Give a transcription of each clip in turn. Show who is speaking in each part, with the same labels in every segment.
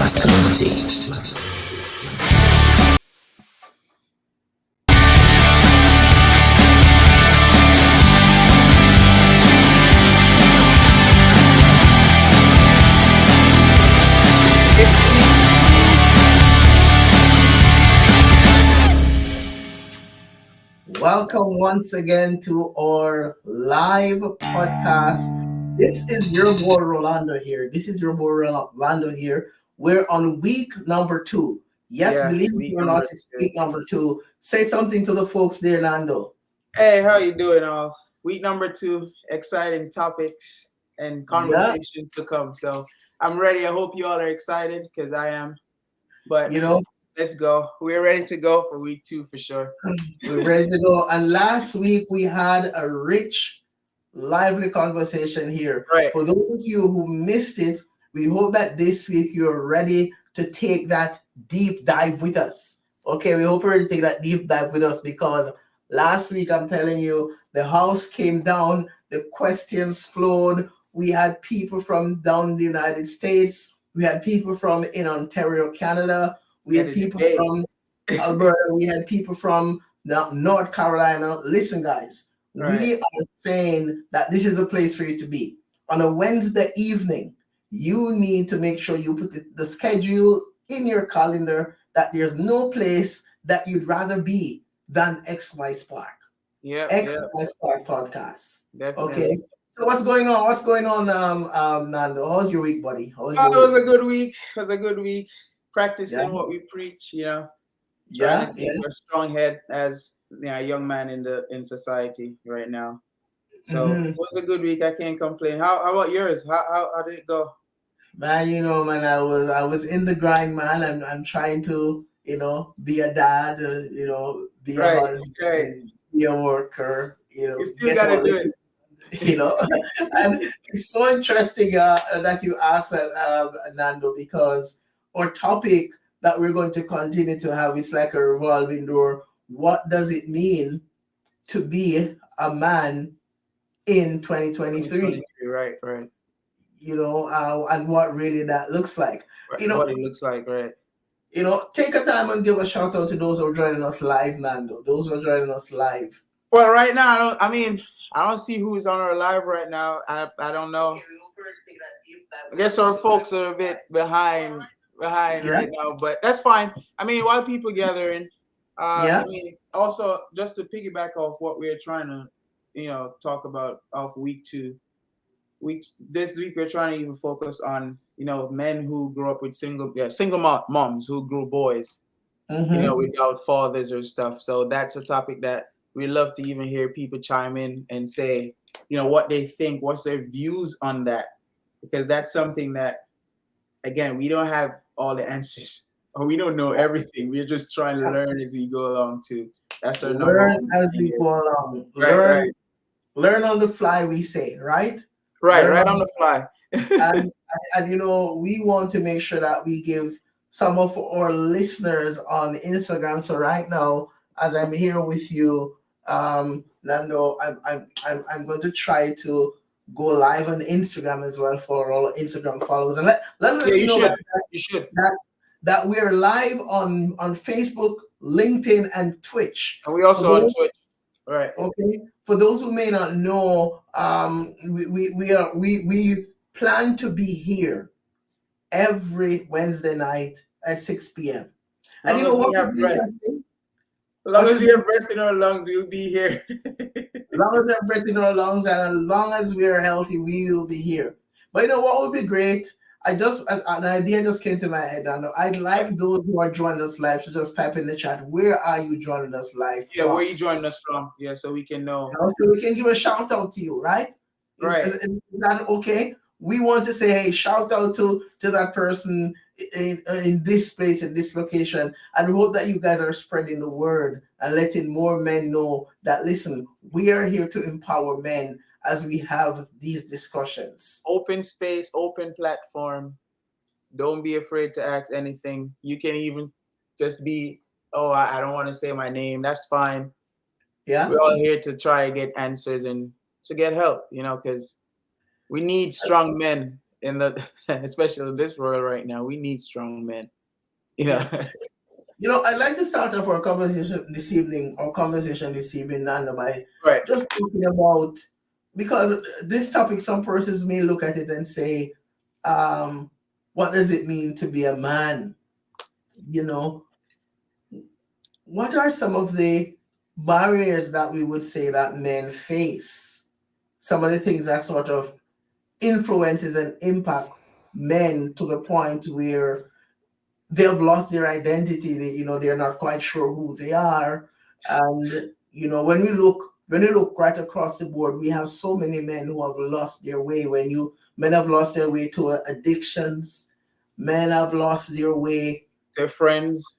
Speaker 1: masculinity.
Speaker 2: Welcome once again to our live podcast. This is your boy Rolando here. We're on week number 2. Yes,
Speaker 3: Yes,
Speaker 2: believe it
Speaker 3: week
Speaker 2: or not,
Speaker 3: number
Speaker 2: it's
Speaker 3: two.
Speaker 2: week number 2. Say something to the folks there, Nando.
Speaker 3: Hey, how you doing all? Week number 2, exciting topics and
Speaker 2: Yeah,
Speaker 3: conversations to come. So I'm ready. I hope you all are excited because I am. But
Speaker 2: you know,
Speaker 3: let's go. We're ready to go for week 2 for sure.
Speaker 2: we're ready to go. And last week we had a rich, lively conversation here.
Speaker 3: Right.
Speaker 2: For those of you who missed it, we hope that this week you're ready to take that deep dive with us. Okay, we hope you're ready to take that deep dive with us because last week, I'm telling you, the house came down, the questions flowed. We had people from down the United States, we had people from in Ontario, Canada, we
Speaker 3: And
Speaker 2: had
Speaker 3: the
Speaker 2: people
Speaker 3: debate.
Speaker 2: from Alberta, we had people from North Carolina. Listen, guys,
Speaker 3: Right.
Speaker 2: we are saying that this is a place for you to be. On a Wednesday evening, you need to make sure you put the schedule in your calendar that there's no place that you'd rather be than XY Spark.
Speaker 3: Yep, yep,
Speaker 2: XY Spark podcast. Okay.
Speaker 3: definitely.
Speaker 2: So what's going on? What's going on, Nando? How's your week, buddy? How's
Speaker 3: Oh,
Speaker 2: your
Speaker 3: it
Speaker 2: week?
Speaker 3: was a good week. It was a good week.
Speaker 2: Yeah,
Speaker 3: Practicing what we preach, trying
Speaker 2: yeah,
Speaker 3: to
Speaker 2: yeah.
Speaker 3: keep a strong head as a young man in society right now. So
Speaker 2: Hmm.
Speaker 3: it was a good week. I can't complain. How about yours? How did it go?
Speaker 2: Man, man, I was in the grind, man. I'm trying to, be a dad, be a
Speaker 3: Right, right.
Speaker 2: husband, be a worker,
Speaker 3: You still
Speaker 2: get
Speaker 3: gotta
Speaker 2: all
Speaker 3: do
Speaker 2: this,
Speaker 3: it.
Speaker 2: you know. And it's so interesting that you asked that, Nando, because our topic that we're going to continue to have is like a revolving door. What does it mean to be a man in 2023?
Speaker 3: 2023, right, right,
Speaker 2: And what really that looks like.
Speaker 3: right.
Speaker 2: You know,
Speaker 3: What it looks like, right.
Speaker 2: take a time and give a shout out to those who are joining us live, Nando. Those who are joining us live.
Speaker 3: Well, right now, I don't see who's on our live right now. I don't know. I guess our folks are a bit behind
Speaker 2: Yeah,
Speaker 3: right now, but that's fine. While people gathering,
Speaker 2: yeah.
Speaker 3: also just to piggyback off what we're trying to, talk about off week 2. This week we're trying to even focus on men who grew up with moms who grew boys
Speaker 2: Mm-hmm.
Speaker 3: without fathers or stuff. So that's a topic that we love to even hear people chime in and say what they think, what's their views on that, because that's something that, again, we don't have all the answers or we don't know everything. We're just trying to learn as we go along too. That's our number
Speaker 2: Learn
Speaker 3: one
Speaker 2: as
Speaker 3: thing
Speaker 2: we
Speaker 3: here.
Speaker 2: go along.
Speaker 3: Right, right,
Speaker 2: Learn on the fly, we say, right?
Speaker 3: right,
Speaker 2: Learn
Speaker 3: right
Speaker 2: on
Speaker 3: on the fly.
Speaker 2: and we want to make sure that we give some of our listeners on Instagram. So right now, as I'm here with you, Nando, I'm going to try to go live on Instagram as well for all Instagram followers, and let
Speaker 3: Yeah,
Speaker 2: you
Speaker 3: you
Speaker 2: know,
Speaker 3: should.
Speaker 2: guys,
Speaker 3: You should.
Speaker 2: that we're live on Facebook, LinkedIn, and Twitch.
Speaker 3: And we
Speaker 2: For
Speaker 3: also on
Speaker 2: those
Speaker 3: Twitch. Right.
Speaker 2: Okay, for those who may not know, we plan to be here every Wednesday night at 6 p.m.
Speaker 3: As
Speaker 2: And
Speaker 3: long as we
Speaker 2: what is
Speaker 3: have
Speaker 2: the
Speaker 3: breath.
Speaker 2: interesting?
Speaker 3: As long
Speaker 2: What
Speaker 3: as
Speaker 2: is
Speaker 3: we
Speaker 2: the
Speaker 3: have breath in our lungs, we'll be here.
Speaker 2: As long as we're breathing our lungs and as long as we are healthy, we will be here. But what would be great? An idea just came to my head. And I'd like those who are joining us live to just type in the chat. Where are you joining us live
Speaker 3: Yeah, where
Speaker 2: from?
Speaker 3: you joining us from? Yeah, so we can know.
Speaker 2: So we can give a shout out to you, right?
Speaker 3: Right.
Speaker 2: Is that okay? We want to say, hey, shout out to that person in this place, in this location. And we hope that you guys are spreading the word and letting more men know that, listen, we are here to empower men as we have these discussions.
Speaker 3: Open space, open platform. Don't be afraid to ask anything. You can even just be, oh, I don't want to say my name. That's fine.
Speaker 2: Yeah?
Speaker 3: We're all here to try to get answers and to get help, because we need strong men in the especially in this world right now, we need strong men. You know.
Speaker 2: Yeah. I'd like to start off our conversation this evening, Nando, by
Speaker 3: Right.
Speaker 2: just talking about, because this topic, some persons may look at it and say, um, what does it mean to be a man? You know, what are some of the barriers that we would say that men face? Some of the things that sort of influences and impacts men to the point where they have lost their identity. They're not quite sure who they are. And when we look right across the board, we have so many men who have lost their way. Men have lost their way to addictions, men have lost their way
Speaker 3: Their friends.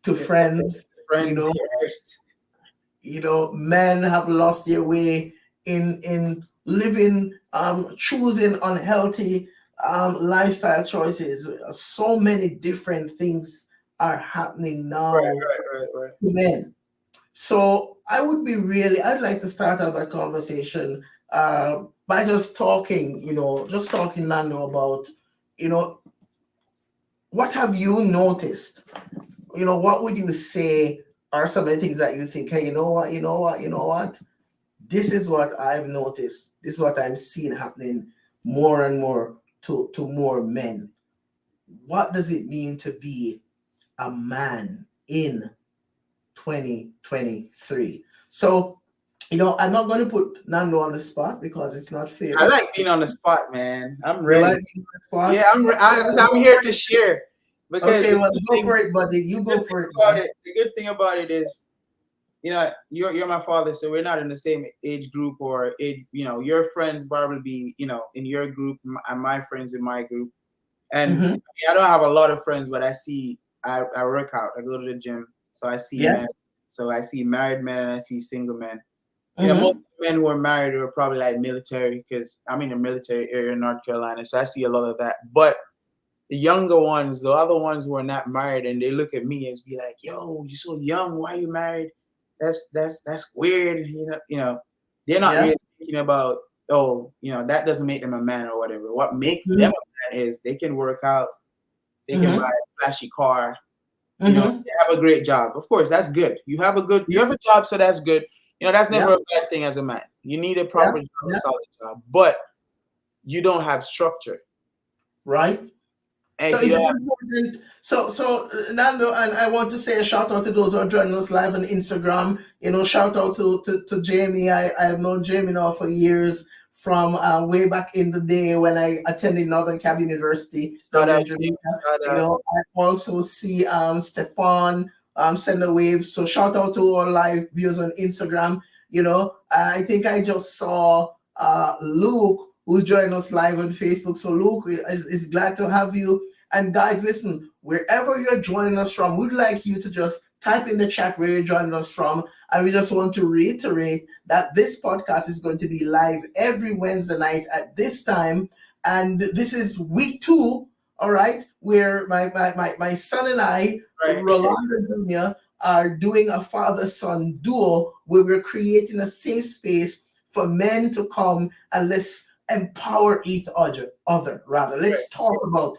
Speaker 2: to friends. you
Speaker 3: Friends.
Speaker 2: know Men have lost their way in living, choosing unhealthy lifestyle choices. So many different things are happening
Speaker 3: Right,
Speaker 2: now
Speaker 3: right, right, right.
Speaker 2: to men. So I'd like to start out our conversation by just talking, Nando, about, you know, what have you noticed? What would you say are some of the things that you think, hey, you know what? This is what I've noticed. This is what I'm seeing happening more and more to more men. What does it mean to be a man in 2023? So, I'm not going to put Nando on the spot because it's not fair.
Speaker 3: I like being on the spot, man. I'm
Speaker 2: You
Speaker 3: ready.
Speaker 2: like being on the spot?
Speaker 3: Yeah, I'm here to share because
Speaker 2: Okay,
Speaker 3: the
Speaker 2: well,
Speaker 3: good
Speaker 2: go
Speaker 3: thing,
Speaker 2: for it, buddy. You
Speaker 3: the
Speaker 2: go
Speaker 3: good thing
Speaker 2: for it,
Speaker 3: about
Speaker 2: man.
Speaker 3: it, the good thing about it is, you're my father, so we're not in the same age group or age. Your friends probably be, in your group, and my friends in my group. And I
Speaker 2: Hmm.
Speaker 3: mean, I don't have a lot of friends, but I work out. I go to the gym, so I see
Speaker 2: Yeah.
Speaker 3: men. So I see married men and I see single men. Most
Speaker 2: Hmm.
Speaker 3: men who are married are probably like military because I'm in the military area in North Carolina, so I see a lot of that. But the younger ones, the other ones who are not married, and they look at me and be like, "Yo, you're so young. Why are you married? That's weird." They're not
Speaker 2: Yeah.
Speaker 3: really thinking about, oh, that doesn't make them a man or whatever. What makes them
Speaker 2: Hmm.
Speaker 3: a man is they can work out, they can buy
Speaker 2: Hmm.
Speaker 3: a flashy car,
Speaker 2: Hmm.
Speaker 3: they have a great job. Of course, that's good. You have a job, so that's good. That's
Speaker 2: Yeah.
Speaker 3: never a bad thing as a man. You need a
Speaker 2: Yeah.
Speaker 3: proper job, a
Speaker 2: Yeah.
Speaker 3: solid job, but you don't have structure.
Speaker 2: Right.
Speaker 3: And
Speaker 2: So
Speaker 3: if you
Speaker 2: is it
Speaker 3: don't have,
Speaker 2: important? Nando, and I want to say a shout out to those who are joining us live on Instagram. Shout out to Jamie. I have known Jamie now for years, from way back in the day when I attended Northern Cab University
Speaker 3: shout
Speaker 2: down
Speaker 3: out,
Speaker 2: in
Speaker 3: Jay,
Speaker 2: Jamaica.
Speaker 3: shout out.
Speaker 2: I also see Stefan send a wave. So shout out to all live viewers on Instagram. I think I just saw Luke, who's joining us live on Facebook. So Luke is glad to have you. And guys, listen, wherever you're joining us from, we'd like you to just type in the chat where you're joining us from. And we just want to reiterate that this podcast is going to be live every Wednesday night at this time. And this is week 2, all right, where my son and I,
Speaker 3: Right.
Speaker 2: Rolando Jr., are doing a father-son duo where we're creating a safe space for men to come and let's empower each other rather.
Speaker 3: Right.
Speaker 2: Let's talk about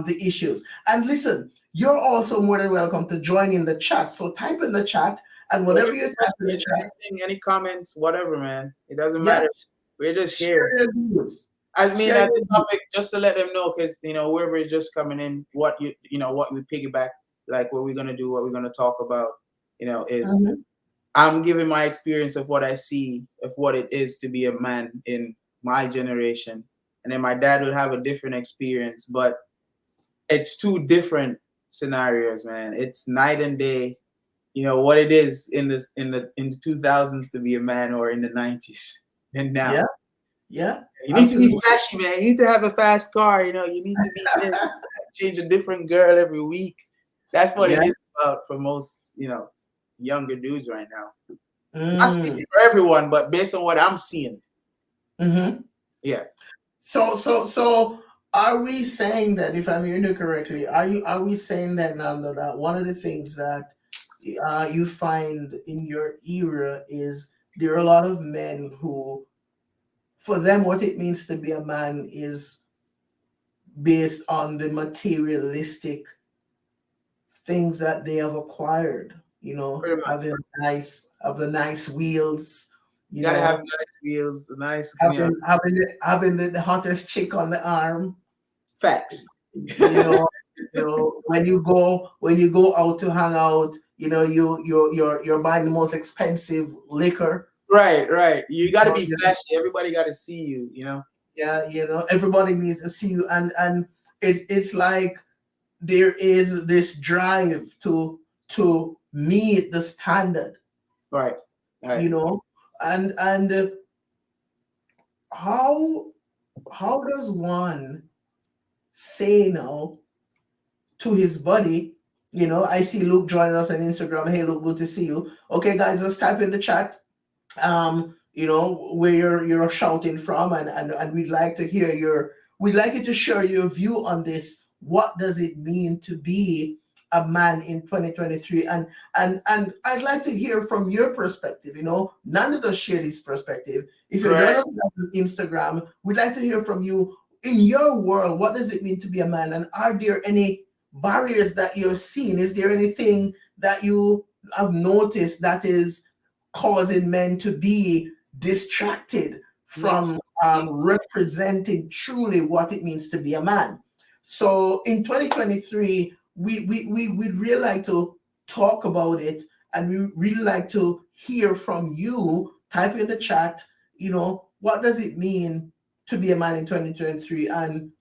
Speaker 2: the issues. And listen, you're also more than welcome to join in the chat. So type in the chat, and whatever
Speaker 3: Whatever
Speaker 2: you type in the
Speaker 3: questions,
Speaker 2: chat,
Speaker 3: anything, any comments, whatever, man. It doesn't
Speaker 2: yeah,
Speaker 3: matter. We're just here.
Speaker 2: share your views.
Speaker 3: I mean,
Speaker 2: Share
Speaker 3: as
Speaker 2: your
Speaker 3: a
Speaker 2: views.
Speaker 3: topic, just to let them know, because whoever is just coming in, what we piggyback, like what we're gonna do, what we're gonna talk about, is
Speaker 2: Mhm.
Speaker 3: I'm giving my experience of what I see of what it is to be a man in my generation, and then my dad would have a different experience, but it's two different scenarios, man. It's night and day. What it is in the 2000s to be a man, or in the 90s, and now.
Speaker 2: Yeah, yeah,
Speaker 3: You need to be
Speaker 2: absolutely.
Speaker 3: flashy, man. You need to have a fast car. You need to be this. Change a different girl every week. That's what it
Speaker 2: Yeah.
Speaker 3: is about for most, younger dudes right now. Not
Speaker 2: Mm.
Speaker 3: speaking for everyone, but based on what I'm seeing.
Speaker 2: Hmm.
Speaker 3: Yeah.
Speaker 2: So are we saying that, if I'm hearing you correctly, are we saying that, Nando, that one of the things that you find in your era is there are a lot of men who, for them, what it means to be a man is based on the materialistic things that they have acquired. You know,
Speaker 3: Pretty much.
Speaker 2: having have the nice wheels.
Speaker 3: You
Speaker 2: You
Speaker 3: gotta have
Speaker 2: know,
Speaker 3: nice wheels, nice,
Speaker 2: having the hottest chick on the arm.
Speaker 3: facts.
Speaker 2: You know, when you go out to hang out, you know, you're buying the most expensive liquor.
Speaker 3: Right, right. You gotta
Speaker 2: Oh,
Speaker 3: be flashy. Everybody gotta see you, you know?
Speaker 2: yeah, you know, everybody needs to see you, and it's like there is this drive to meet the standard,
Speaker 3: Right, right.
Speaker 2: you know, and how how does one say no to his body? You know, I see Luke joining us on Instagram. Hey, Luke, good to see you. Okay, guys, let's type in the chat. You know, where you're shouting from, and we'd like you to share your view on this. What does it mean to be a man in 2023? And I'd like to hear from your perspective. You know, none of us share this perspective. If you're joining
Speaker 3: Right,
Speaker 2: us on Instagram, we'd like to hear from you. In your world, what does it mean to be a man? And are there any barriers that you're seeing? Is there anything that you have noticed that is causing men to be distracted
Speaker 3: mhm,
Speaker 2: from
Speaker 3: mhm.
Speaker 2: representing truly what it means to be a man? So in 2023, we'd really like to talk about it, and we really like to hear from you. Type in the chat, you know, what does it mean to be a man in 2023? And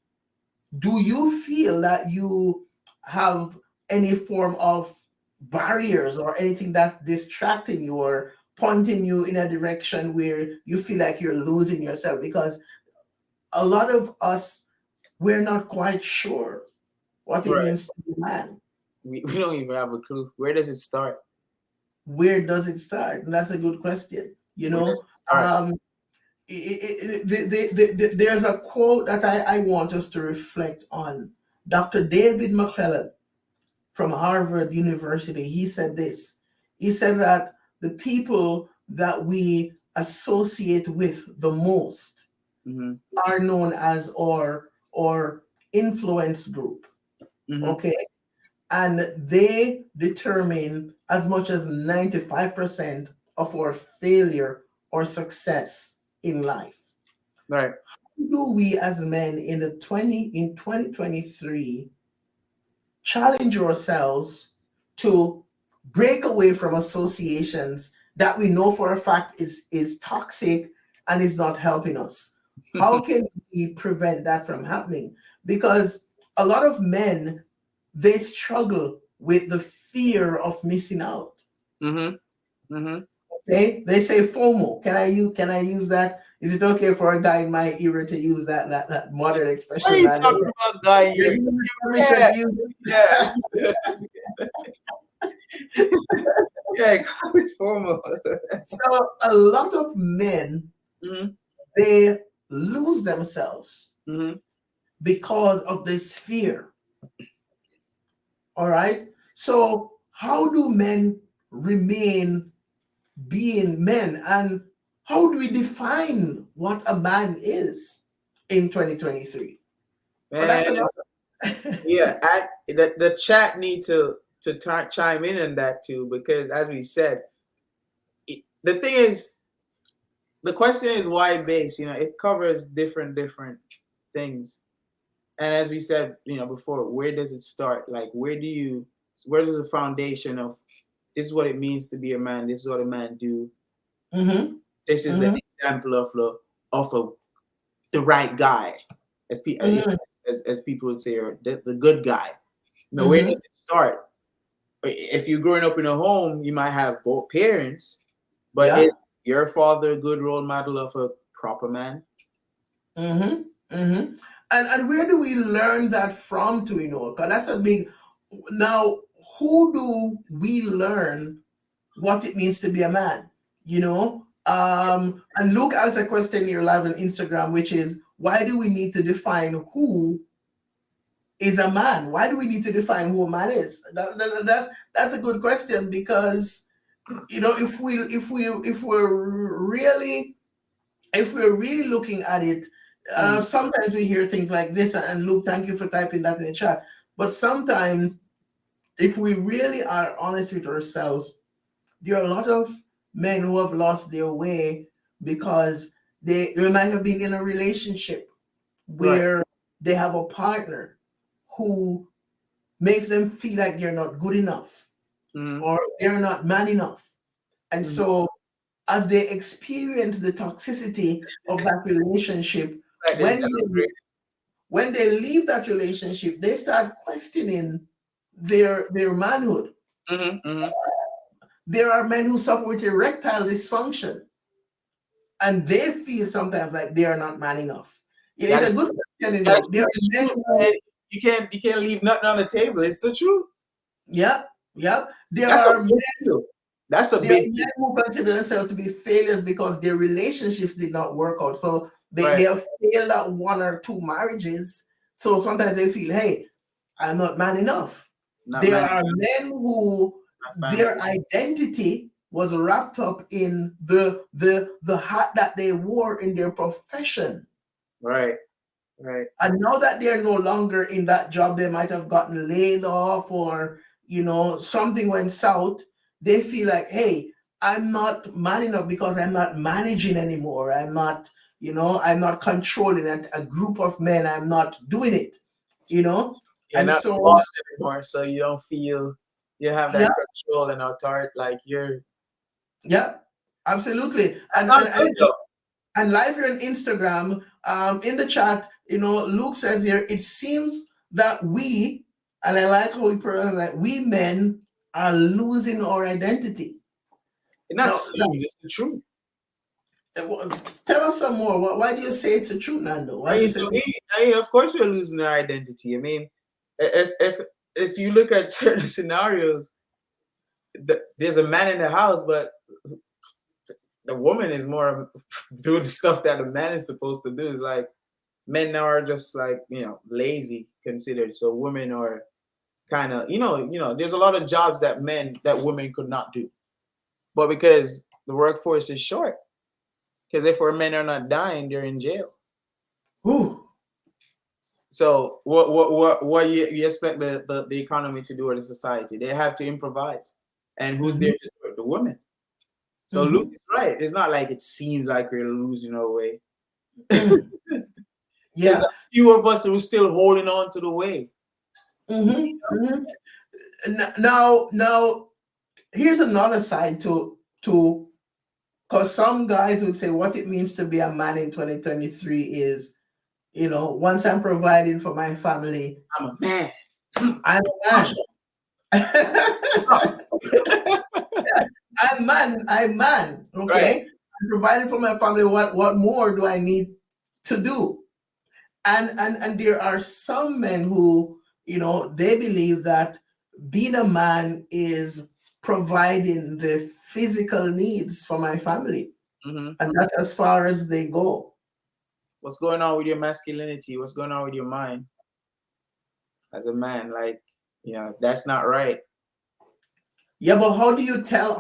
Speaker 2: do you feel that you have any form of barriers or anything that's distracting you or pointing you in a direction where you feel like you're losing yourself? Because a lot of us, we're not quite sure what it
Speaker 3: Right.
Speaker 2: means to be a man.
Speaker 3: We don't even have a clue. Where does it start?
Speaker 2: Where does it start? And that's a good question. You
Speaker 3: Where does
Speaker 2: know,
Speaker 3: it start?
Speaker 2: um, there's a quote that I want us to reflect on. Dr. David McClellan from Harvard University, he said this. He said that the people that we associate with the most
Speaker 3: Mm-hmm.
Speaker 2: are known as or influence group.
Speaker 3: Mm-hmm.
Speaker 2: Okay. And they determine as much as 95% of our failure or success in life.
Speaker 3: Right.
Speaker 2: Do we as men in 2023 challenge ourselves to break away from associations that we know for a fact is toxic and is not helping us? How can we prevent that from happening? Because a lot of men, they struggle with the fear of missing out.
Speaker 3: Mm-hmm. Mm-hmm.
Speaker 2: Okay, they say FOMO. Can I use that? Is it okay for a guy in my era to use that modern
Speaker 3: What are
Speaker 2: expression?
Speaker 3: you
Speaker 2: And
Speaker 3: talking about, guy?
Speaker 2: they
Speaker 3: Here?
Speaker 2: give me permission
Speaker 3: Yeah,
Speaker 2: to use
Speaker 3: yeah,
Speaker 2: it.
Speaker 3: yeah. College formal.
Speaker 2: So a lot of men,
Speaker 3: Mm-hmm.
Speaker 2: they lose themselves
Speaker 3: Mm-hmm.
Speaker 2: because of this fear. All right. So how do men remain being men, and how do we define what a man is in 2023? But
Speaker 3: Man,
Speaker 2: that's another.
Speaker 3: yeah. The chat need to chime in on that too, because as we said, the thing is, the question is wide based. You know, it covers different things. And as we said, you know, before, where does it start? Like, where does the foundation of this is what it means to be a man. This is what a man do.
Speaker 2: Hmm.
Speaker 3: This is an
Speaker 2: Hmm.
Speaker 3: example of the right guy, as
Speaker 2: Hmm.
Speaker 3: as people would say, or the good guy. You know, where does
Speaker 2: Hmm.
Speaker 3: it start? If you're growing up in a home, you might have both parents, but is
Speaker 2: Yeah.
Speaker 3: your father a good role model of a proper man?
Speaker 2: Hmm. Hmm. And where do we learn that from, to because that's a big. Now, who do we learn what it means to be a man? And Luke asked a question here live on Instagram, which is, why do we need to define who is a man? Why do we need to define who a man is? That's a good question, because if we're really looking at it,
Speaker 3: Mm.
Speaker 2: Sometimes we hear things like this, and Luke, thank you for typing that in the chat. But sometimes, if we really are honest with ourselves, there are a lot of men who have lost their way because they might have been in a relationship
Speaker 3: Right.
Speaker 2: where they have a partner who makes them feel like they're not good enough
Speaker 3: Mm-hmm.
Speaker 2: or they're not man enough. And
Speaker 3: Mm-hmm.
Speaker 2: so, as they experience the toxicity of that relationship,
Speaker 3: Like they
Speaker 2: when they,
Speaker 3: downgrade.
Speaker 2: when they leave that relationship, they start questioning their manhood.
Speaker 3: Mm-hmm. Mm-hmm.
Speaker 2: There are men who suffer with erectile dysfunction, and they feel sometimes like they are not man enough. It is
Speaker 3: That
Speaker 2: a
Speaker 3: is
Speaker 2: good question,
Speaker 3: that's
Speaker 2: There are
Speaker 3: the
Speaker 2: men
Speaker 3: truth,
Speaker 2: who,
Speaker 3: man. You can't leave nothing on the table. It's the truth.
Speaker 2: yeah, yeah.
Speaker 3: That's a big deal. That's a
Speaker 2: There are
Speaker 3: big deal.
Speaker 2: men who consider themselves to be failures because their relationships did not work out. So they
Speaker 3: Right.
Speaker 2: have failed at one or two marriages. So sometimes they feel, hey, I'm not man enough.
Speaker 3: Not
Speaker 2: There
Speaker 3: man
Speaker 2: are
Speaker 3: enough.
Speaker 2: men who
Speaker 3: My
Speaker 2: their
Speaker 3: family.
Speaker 2: identity was wrapped up in the hat that they wore in their profession.
Speaker 3: Right. Right.
Speaker 2: And now that they're no longer in that job, they might have gotten laid off or, something went south. They feel like, hey, I'm not man enough because I'm not managing anymore. I'm not controlling a group of men. I'm not doing it, you know?
Speaker 3: You're
Speaker 2: And
Speaker 3: not the
Speaker 2: so,
Speaker 3: boss anymore, so you don't feel you have
Speaker 2: yeah,
Speaker 3: that control and authority. Like you're
Speaker 2: yeah, absolutely.
Speaker 3: that's not good though.
Speaker 2: And live here on Instagram, in the chat, Luke says here, it seems that and I like how he put it, that we men are losing our identity.
Speaker 3: It not
Speaker 2: Now,
Speaker 3: seems it's the truth.
Speaker 2: tell us some more. Why do you say it's the truth, Nando? Why
Speaker 3: I
Speaker 2: do you
Speaker 3: mean,
Speaker 2: say
Speaker 3: to
Speaker 2: it's
Speaker 3: me, of course, we're losing our identity. I mean, if you look at certain scenarios, there's a man in the house, but the woman is more doing the stuff that a man is supposed to do. It's like men now are just like lazy considered. So women are kind of there's a lot of jobs that women could not do, but because the workforce is short, because if our men are not dying, they're in jail.
Speaker 2: Whew.
Speaker 3: So what you expect the economy to do or the society? They have to improvise, and who's there
Speaker 2: Mhm,
Speaker 3: to do it? The women. So Luke
Speaker 2: mhm,
Speaker 3: is right. It's not like it seems like we're losing our way.
Speaker 2: mm.
Speaker 3: There's
Speaker 2: Yeah.
Speaker 3: a few of us who are still holding on to the way.
Speaker 2: Hmm, hmm. Now, here's another side to because some guys would say what it means to be a man in 2023 is, once I'm providing for my family,
Speaker 3: I'm a man.
Speaker 2: I'm a man. I'm man.
Speaker 3: Right.
Speaker 2: Okay. I'm providing for my family. What more do I need to do? And there are some men who, they believe that being a man is providing the physical needs for my family.
Speaker 3: Hmm.
Speaker 2: And that's as far as they go.
Speaker 3: What's going on with your masculinity? What's going on with your mind as a man? Like, that's not right.
Speaker 2: Yeah, but how do you tell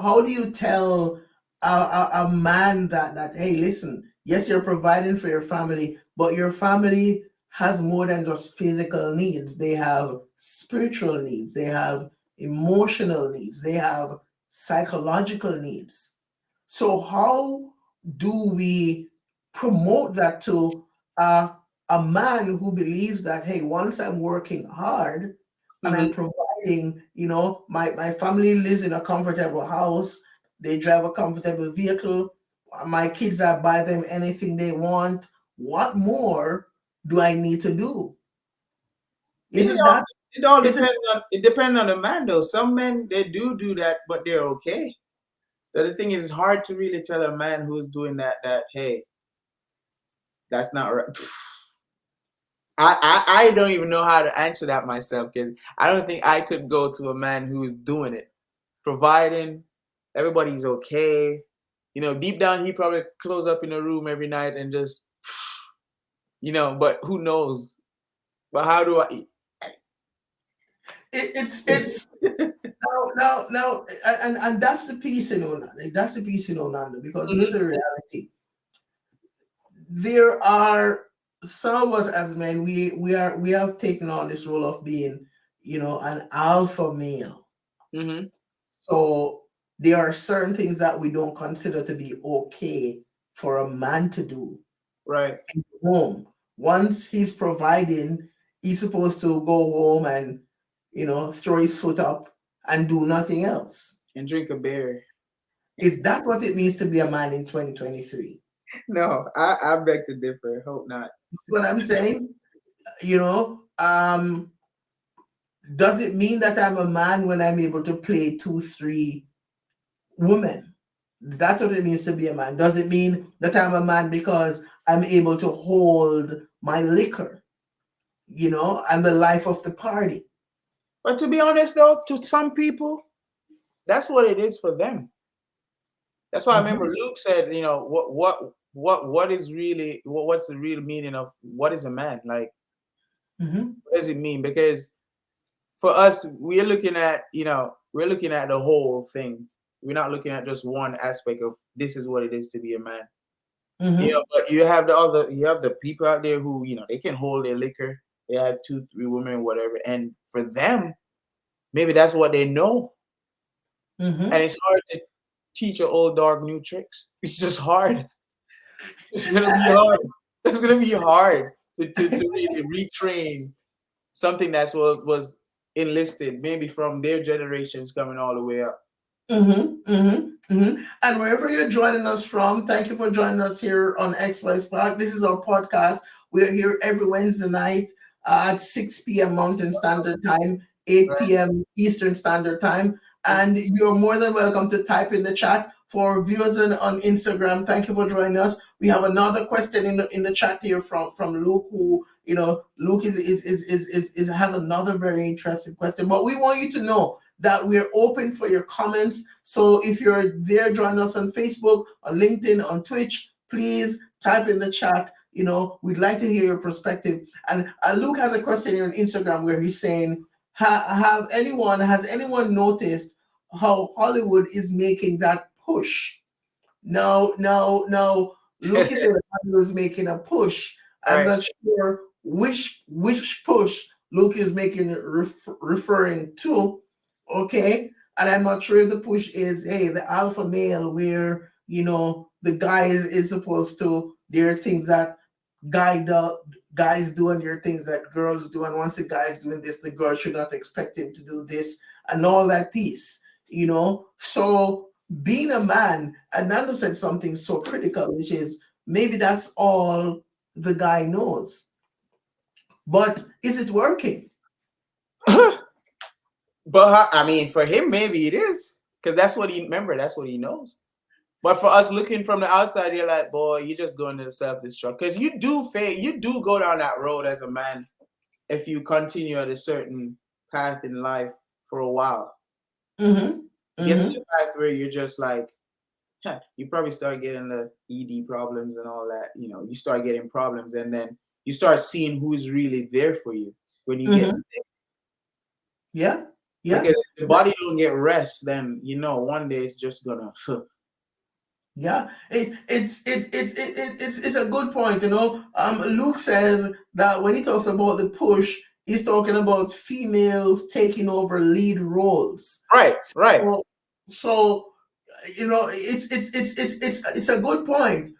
Speaker 2: a man that hey, listen, yes, you're providing for your family, but your family has more than just physical needs. They have spiritual needs, they have emotional needs, they have psychological needs. So how do we promote that to uh, a man who believes that, hey, once I'm working hard and I'm
Speaker 3: Hmm.
Speaker 2: providing, my family lives in a comfortable house, they drive a comfortable vehicle, my kids, I buy them anything they want. What more do I need to do?
Speaker 3: I mean,
Speaker 2: Isn't that
Speaker 3: it all
Speaker 2: isn't
Speaker 3: depends on the man though. Some men they do that, but they're okay. The other thing is it's hard to really tell a man who's doing that hey, that's not right. I don't even know how to answer that myself because I don't think I could go to a man who is doing it, providing, everybody's okay. Deep down he probably close up in a room every night and just but who knows? But how do I
Speaker 2: it's no, and that's the piece, that's the piece, Nando, because here's
Speaker 3: Mhm.
Speaker 2: the reality. There are some of us as men, we have taken on this role of being, an alpha male.
Speaker 3: Mm-hmm.
Speaker 2: So there are certain things that we don't consider to be okay for a man to do
Speaker 3: Right.
Speaker 2: in the home. Once he's providing, he's supposed to go home and, throw his foot up and do nothing else.
Speaker 3: And drink a beer.
Speaker 2: Is that what it means to be a man in 2023?
Speaker 3: No, I beg to differ. Hope not.
Speaker 2: See what I'm saying? You know, does it mean that I'm a man when I'm able to play two, three women? That's what it means to be a man. Does it mean that I'm a man because I'm able to hold my liquor, and the life of the party?
Speaker 3: But to be honest, though, to some people, that's what it is for them. That's why I remember
Speaker 2: Hmm.
Speaker 3: Luke said, what is really what's the real meaning of what is a man? Like,
Speaker 2: Hmm.
Speaker 3: what does it mean? Because for us, we're looking at the whole thing. We're not looking at just one aspect of this is what it is to be a man.
Speaker 2: Hmm.
Speaker 3: But you have the people out there who, they can hold their liquor. They have two, three women, whatever. And for them, maybe that's what they know. And
Speaker 2: Hmm.
Speaker 3: it's hard to teach an old dog new tricks. It's just hard. It's gonna be hard. It's gonna be hard to really retrain something was enlisted, maybe from their generations coming all the way up.
Speaker 2: And wherever you're joining us from, thank you for joining us here on X Park. This is our podcast. We're here every Wednesday night at 6 p.m. Mountain Standard Time, 8 p.m. Eastern Standard Time. And you're more than welcome to type in the chat. For viewers on Instagram, thank you for joining us. We have another question in the chat here from Luke, who, Luke has another very interesting question. But we want you to know that we're open for your comments. So if you're there joining us on Facebook, on LinkedIn, on Twitch, please type in the chat. We'd like to hear your perspective. And Luke has a question here on Instagram where he's saying, has anyone noticed how Hollywood is making that push? No. Luke is saying Hollywood is making a push. I'm
Speaker 3: Right.
Speaker 2: not sure which push Luke is making referring to. Okay, and I'm not sure if the push is, hey, the alpha male, where the guy is supposed to, there are things that guys do and there are things that girls do, and once the guy's doing this, the girl should not expect him to do this, and all that piece. So being a man, and Nando said something so critical, which is maybe that's all the guy knows, but is it working?
Speaker 3: But I mean, for him, maybe it is because that's what he knows. But for us looking from the outside, you're like, boy, you're just going to self-destruct because you do go down that road as a man if you continue at a certain path in life for a while.
Speaker 2: Mm-hmm.
Speaker 3: You get to
Speaker 2: Mm-hmm.
Speaker 3: the path where you're just like, you probably start getting the ED problems and all that. You start getting problems, and then you start seeing who's really there for you when you get
Speaker 2: Mm-hmm.
Speaker 3: sick.
Speaker 2: Yeah. Yeah.
Speaker 3: Because if the body don't get rest, then one day it's just gonna.
Speaker 2: Yeah, it's a good point. Luke says that when he talks about the push, he's talking about females taking over lead roles.
Speaker 3: Right, right.
Speaker 2: So, it's a good point.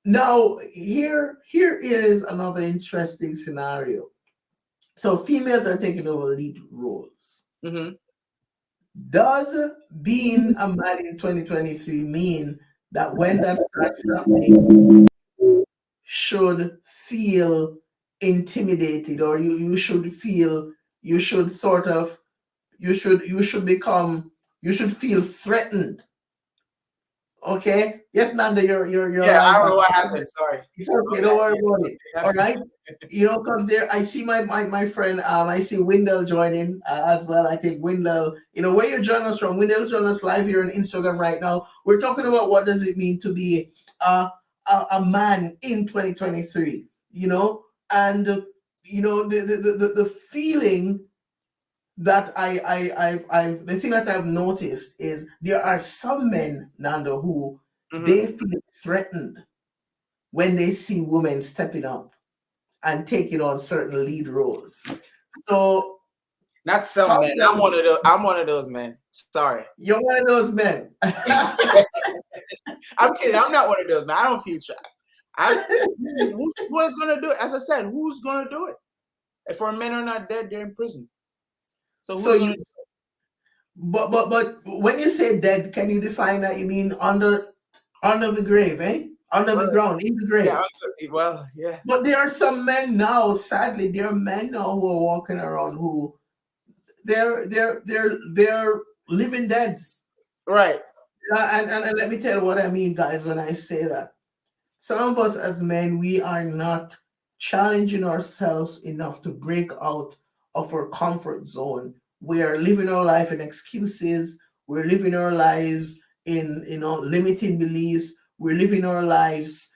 Speaker 2: Now, here is another interesting scenario. So females are taking over lead roles.
Speaker 3: Mm-hmm.
Speaker 2: Does being a man in 2023 mean that when that starts happening, should feel intimidated, or you should feel, you should sort of, you should feel threatened? Okay, yes, Nanda, you're
Speaker 3: Yeah,
Speaker 2: live
Speaker 3: I don't
Speaker 2: back.
Speaker 3: know what happened. Sorry.
Speaker 2: It's okay, don't worry about it. All right. Because there, I see my friend, I see Wendell joining as well. I think Wendell, where you join us from, Wendell join us live here on Instagram right now. We're talking about what does it mean to be a man in 2023, and the feeling that the thing that I've noticed is there are some men, Nando, who
Speaker 3: Mm-hmm.
Speaker 2: they feel threatened when they see women stepping up. and taking on certain lead roles. So
Speaker 3: Not some
Speaker 2: how
Speaker 3: men. I'm
Speaker 2: does
Speaker 3: one of those. I'm one of those men. Sorry.
Speaker 2: you're one of those men?
Speaker 3: I'm kidding. I'm not one of those, man. I don't feel trapped. Who is gonna do it? As I said, who's gonna do it? If our men are not dead, they're in prison. So
Speaker 2: So
Speaker 3: who's gonna?
Speaker 2: you, but when you say dead, can you define that? You mean under the grave, eh? Under the
Speaker 3: Well,
Speaker 2: ground, in the
Speaker 3: yeah.
Speaker 2: grave.
Speaker 3: Well, yeah.
Speaker 2: But there are some men now, sadly, there are men now who are walking around who they're living deads.
Speaker 3: Right.
Speaker 2: And let me tell you what I mean, guys, when I say that. Some of us as men, we are not challenging ourselves enough to break out of our comfort zone. We are living our life in excuses. We're living our lives in limiting beliefs. We're living our lives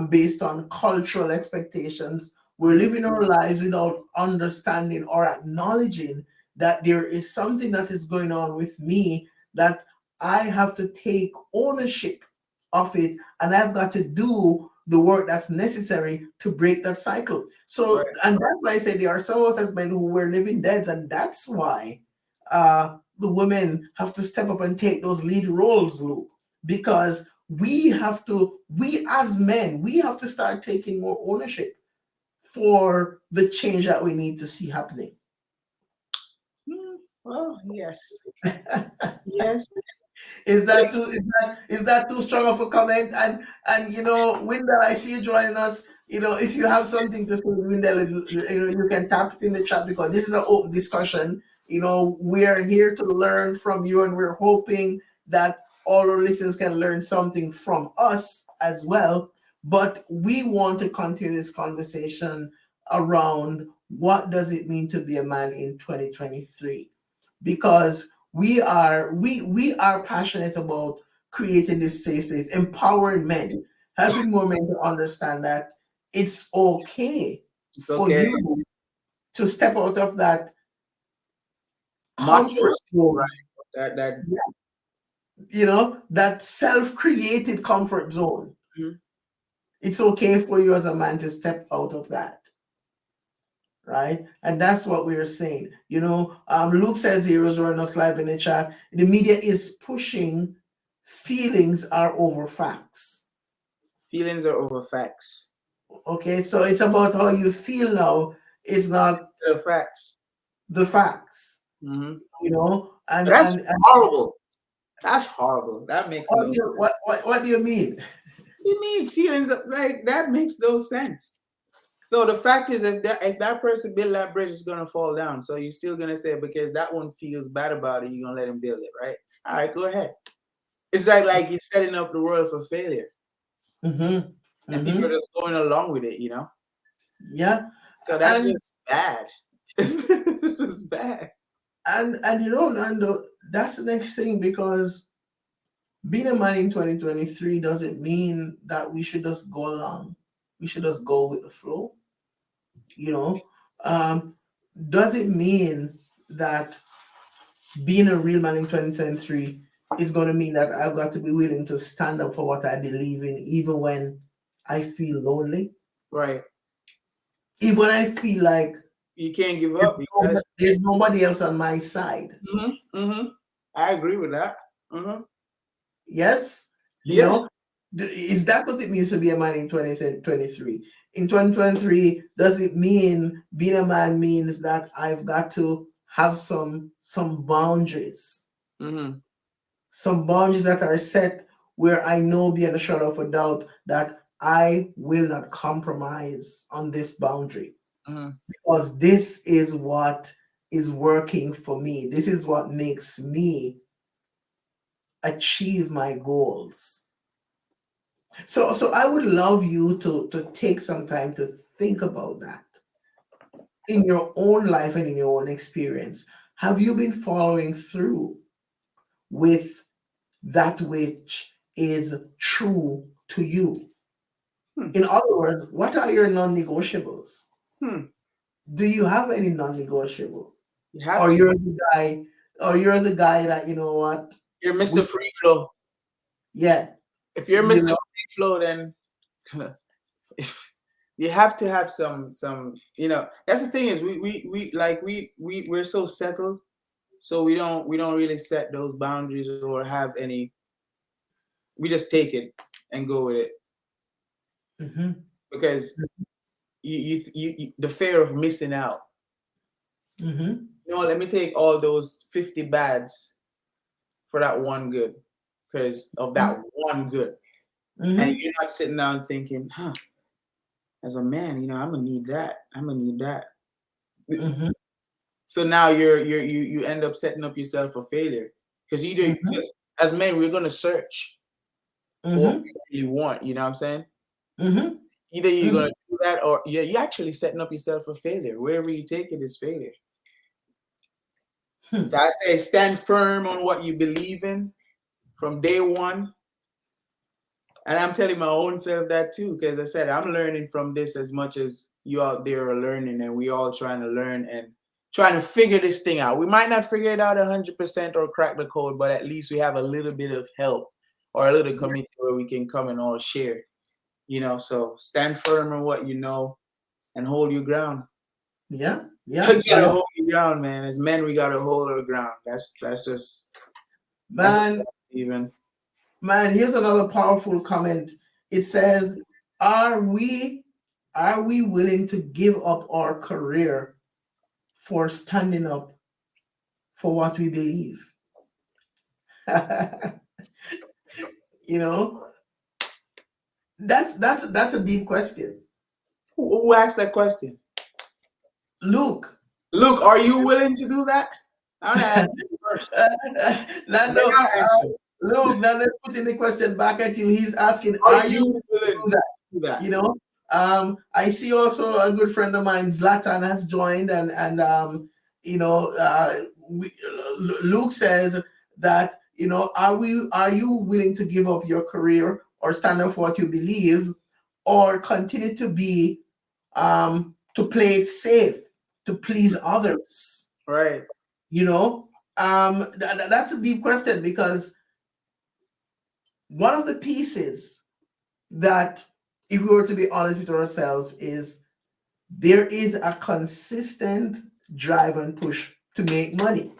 Speaker 2: based on cultural expectations. We're
Speaker 3: Mhm.
Speaker 2: living our lives without understanding or acknowledging that there is something that is going on with me, that I have to take ownership of it, and I've got to do the work that's necessary to break that cycle. So,
Speaker 3: Right.
Speaker 2: and that's why I say there are some of us as men who were living deads, and that's why the women have to step up and take those lead roles, Luke, because we as men, we have to start taking more ownership for the change that we need to see happening.
Speaker 3: Well, yes. Yes.
Speaker 2: Is that too strong of a comment? And Wendell, I see you joining us. If you have something to say, Wendell, you can tap it in the chat, because this is an open discussion. We are here to learn from you, and we're hoping that all our listeners can learn something from us as well. But we want to continue this conversation around what does it mean to be a man in 2023, because we are passionate about creating this safe space, empowering men, helping more men to understand that it's okay
Speaker 3: It's
Speaker 2: for
Speaker 3: okay.
Speaker 2: you to step out of that
Speaker 3: Macho.
Speaker 2: comfort
Speaker 3: Right.
Speaker 2: zone,
Speaker 3: That.
Speaker 2: that self-created comfort zone.
Speaker 3: Mhm.
Speaker 2: It's okay for you as a man to step out of that, right? And that's what we are saying. Luke says here, is running us live in the chat. The media is pushing feelings are over facts.
Speaker 3: Feelings are over facts.
Speaker 2: Okay, so it's about how you feel now. It's not
Speaker 3: They're facts.
Speaker 2: the facts.
Speaker 3: Mm-hmm.
Speaker 2: And
Speaker 3: That's
Speaker 2: and
Speaker 3: horrible. That's horrible. That makes
Speaker 2: what
Speaker 3: no.
Speaker 2: do you what do you mean?
Speaker 3: You mean feelings like that makes no sense. So the fact is, if that person build that bridge, is gonna fall down. So you're still gonna say, because that one feels bad about it, you're gonna let him build it, right? All right, go ahead. It's like you're setting up the world for failure,
Speaker 2: Mm-hmm.
Speaker 3: and people
Speaker 2: Mm-hmm.
Speaker 3: are just going along with it.
Speaker 2: Yeah,
Speaker 3: So that's
Speaker 2: and
Speaker 3: just bad. This is bad.
Speaker 2: Nando, that's the next thing, because being a man in 2023 doesn't mean that we should just go along. We should just go with the flow. You know, um, does it mean that being a real man in 2023 is going to mean that I've got to be willing to stand up for what I believe in, even when I feel lonely,
Speaker 3: Right.
Speaker 2: even when I feel like
Speaker 3: You can't give up.
Speaker 2: there's nobody else on my side.
Speaker 3: Mm-hmm. I agree with that. Mm-hmm.
Speaker 2: Yes, you
Speaker 3: Yeah.
Speaker 2: know, is that what it means to be a man in 2023? In 2023, does it mean being a man means that I've got to have some boundaries,
Speaker 3: Mm-hmm.
Speaker 2: some boundaries that are set where I know beyond a shadow of a doubt that I will not compromise on this boundary,
Speaker 3: Mm-hmm.
Speaker 2: because this is what is working for me. This is what makes me achieve my goals. So I would love you to take some time to think about that in your own life and in your own experience. Have you been following through with that which is true to you?
Speaker 3: Hmm.
Speaker 2: In other words, what are your non-negotiables?
Speaker 3: Hmm.
Speaker 2: Do you have any non-negotiable?
Speaker 3: You have
Speaker 2: Or
Speaker 3: to.
Speaker 2: you're the guy that,
Speaker 3: You're
Speaker 2: we
Speaker 3: Mr. Free Flow.
Speaker 2: yeah,
Speaker 3: If you're
Speaker 2: you
Speaker 3: Mr.
Speaker 2: know,
Speaker 3: Free Flow, then you have to have some, that's the thing is we're so settled, so we don't really set those boundaries or have any. We just take it and go with it
Speaker 2: Mm-hmm.
Speaker 3: because the fear of missing out.
Speaker 2: Mm-hmm.
Speaker 3: Let me take all those 50 bads for that one good, because of that one good. And
Speaker 2: Mm-hmm.
Speaker 3: you're not sitting down thinking, as a man, I'm gonna need that. I'm gonna need that.
Speaker 2: Mm-hmm.
Speaker 3: So now you end up setting up yourself for failure.
Speaker 2: Mm-hmm.
Speaker 3: Because as men, we're gonna search for what
Speaker 2: Mm-hmm.
Speaker 3: we really want. You know what I'm saying?
Speaker 2: Mm-hmm.
Speaker 3: Either you're
Speaker 2: Mm-hmm.
Speaker 3: gonna do that, or you're actually setting up yourself for failure. Wherever you take it is failure.
Speaker 2: Hmm.
Speaker 3: So I say stand firm on what you believe in from day one. And I'm telling my own self that too, because I said I'm learning from this as much as you out there are learning, and we all trying to learn and trying to figure this thing out. We might not figure it out 100% or crack the code, but at least we have a little bit of help or a little community where we can come and all share. So stand firm on what you know and hold your ground.
Speaker 2: Yeah. Yeah.
Speaker 3: You gotta
Speaker 2: Yeah.
Speaker 3: hold your ground, man. As men, we gotta hold our ground. That's just
Speaker 2: Man,
Speaker 3: even.
Speaker 2: man, here's another powerful comment. It says, "Are we are we willing to give up our career for standing up for what we believe?" you know, that's a deep question.
Speaker 3: Who asked that question?
Speaker 2: Luke.
Speaker 3: Luke, are you willing to do that? I want to ask you first,
Speaker 2: Now,
Speaker 3: and then
Speaker 2: no,
Speaker 3: I'll answer.
Speaker 2: Luke, now let's put in the question back at you. He's asking,
Speaker 3: Are
Speaker 2: are you
Speaker 3: you willing
Speaker 2: do
Speaker 3: to
Speaker 2: that?
Speaker 3: do that?
Speaker 2: I see also a good friend of mine, Zlatan, has joined, and Luke says that, are you willing to give up your career or stand up for what you believe, or continue to be to play it safe, to please others?
Speaker 3: Right.
Speaker 2: That's a deep question, because one of the pieces that, if we were to be honest with ourselves, is there is a consistent drive and push to make money.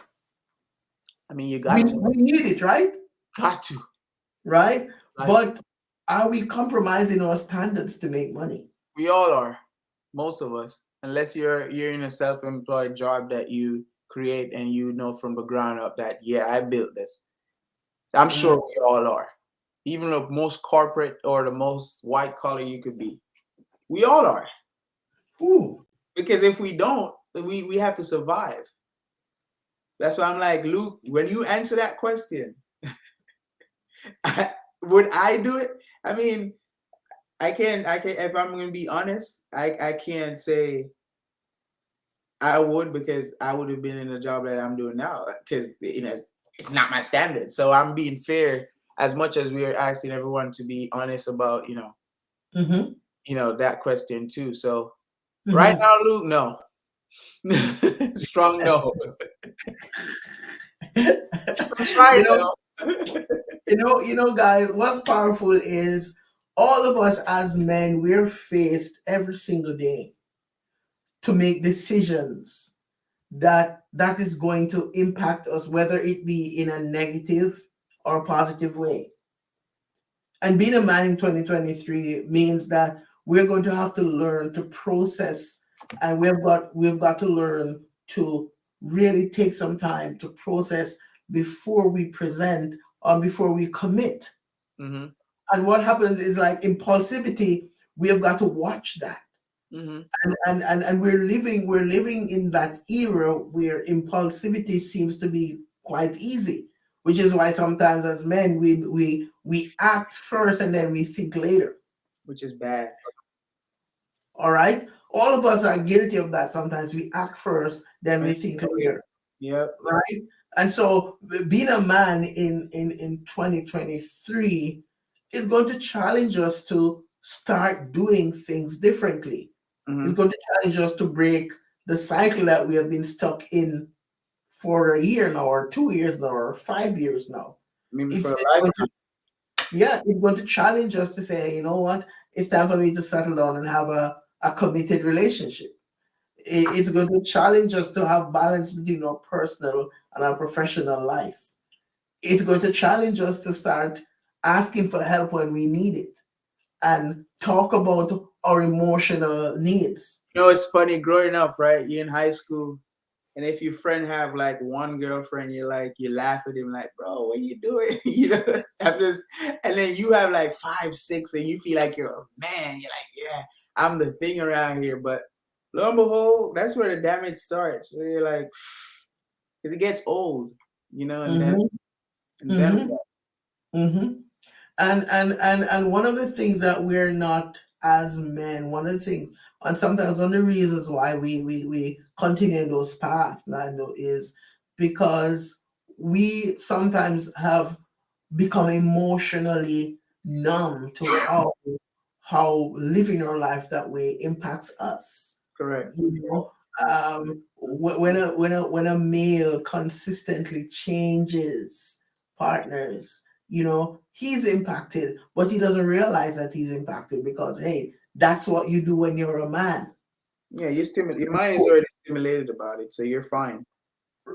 Speaker 3: I mean, you
Speaker 2: We,
Speaker 3: got to,
Speaker 2: we need it, right?
Speaker 3: got to,
Speaker 2: Right?
Speaker 3: got to.
Speaker 2: But are we compromising our standards to make money?
Speaker 3: We all are, most of us, unless you're in a self-employed job that you create and from the ground up that I built this. I'm
Speaker 2: Mm.
Speaker 3: sure we all are, even the most corporate or the most white collar you could be. We all are,
Speaker 2: Ooh.
Speaker 3: because if we don't, we have to survive. That's why I'm like, Luke, when you answer that question, would I do it? I mean, I can, if I'm going to be honest, I can't say I would, because I would have been in the job that I'm doing now, because, it's not my standard. So I'm being fair, as much as we're asking everyone to be honest about,
Speaker 2: Mm-hmm.
Speaker 3: that question too. So right
Speaker 2: Mm-hmm.
Speaker 3: now, Luke, no. Strong no. I'm
Speaker 2: you
Speaker 3: trying
Speaker 2: know,
Speaker 3: though.
Speaker 2: guys, what's powerful is all of us as men, we're faced every single day to make decisions that is going to impact us, whether it be in a negative or positive way. And being a man in 2023 means that we're going to have to learn to process, and we've got to learn to really take some time to process before we present or before we commit.
Speaker 3: Hmm.
Speaker 2: And what happens is, like impulsivity, we have got to watch that.
Speaker 3: Hmm.
Speaker 2: And we're living in that era where impulsivity seems to be quite easy, which is why sometimes as men we act first and then we think later.
Speaker 3: Which is bad.
Speaker 2: All right, all of us are guilty of that. Sometimes we act first, then
Speaker 3: And
Speaker 2: we think later.
Speaker 3: yep.
Speaker 2: Right. And so being a man in 2023 is going to challenge us to start doing things differently. It's
Speaker 3: Hmm.
Speaker 2: going to challenge us to break the cycle that we have been stuck in for a year now, or 2 years now, or 5 years now.
Speaker 3: Maybe for
Speaker 2: It's,
Speaker 3: a
Speaker 2: it's going to,
Speaker 3: lifetime.
Speaker 2: yeah, it's going to challenge us to say, you know what, it's time for me to settle down and have a committed relationship. It's going to challenge us to have balance between our personal and our professional life. It's going to challenge us to start asking for help when we need it and talk about our emotional needs.
Speaker 3: You know, it's funny growing up, right? You're in high school, and if your friend have like one girlfriend, you're like you laugh at him like, bro, what are you doing? You know, I'm just, and then you have like five, six, and you feel like you're a man. You're like, yeah, I'm the thing around here. But lo and behold, that's where the damage starts. So you're like, because it gets old, you know,
Speaker 2: Mm-hmm,
Speaker 3: and then
Speaker 2: mm-hmm, mm-hmm. And one of the things that we're not as men, one of the things, and sometimes one of the reasons why we continue in those paths, Nando, is because we sometimes have become emotionally numb to how living our life that way impacts us.
Speaker 3: correct.
Speaker 2: You know, when a male consistently changes partners, he's impacted, but he doesn't realize that he's impacted because hey, that's what you do when you're a man.
Speaker 3: Yeah, you stimulate. Your mind is already stimulated about it, so you're fine.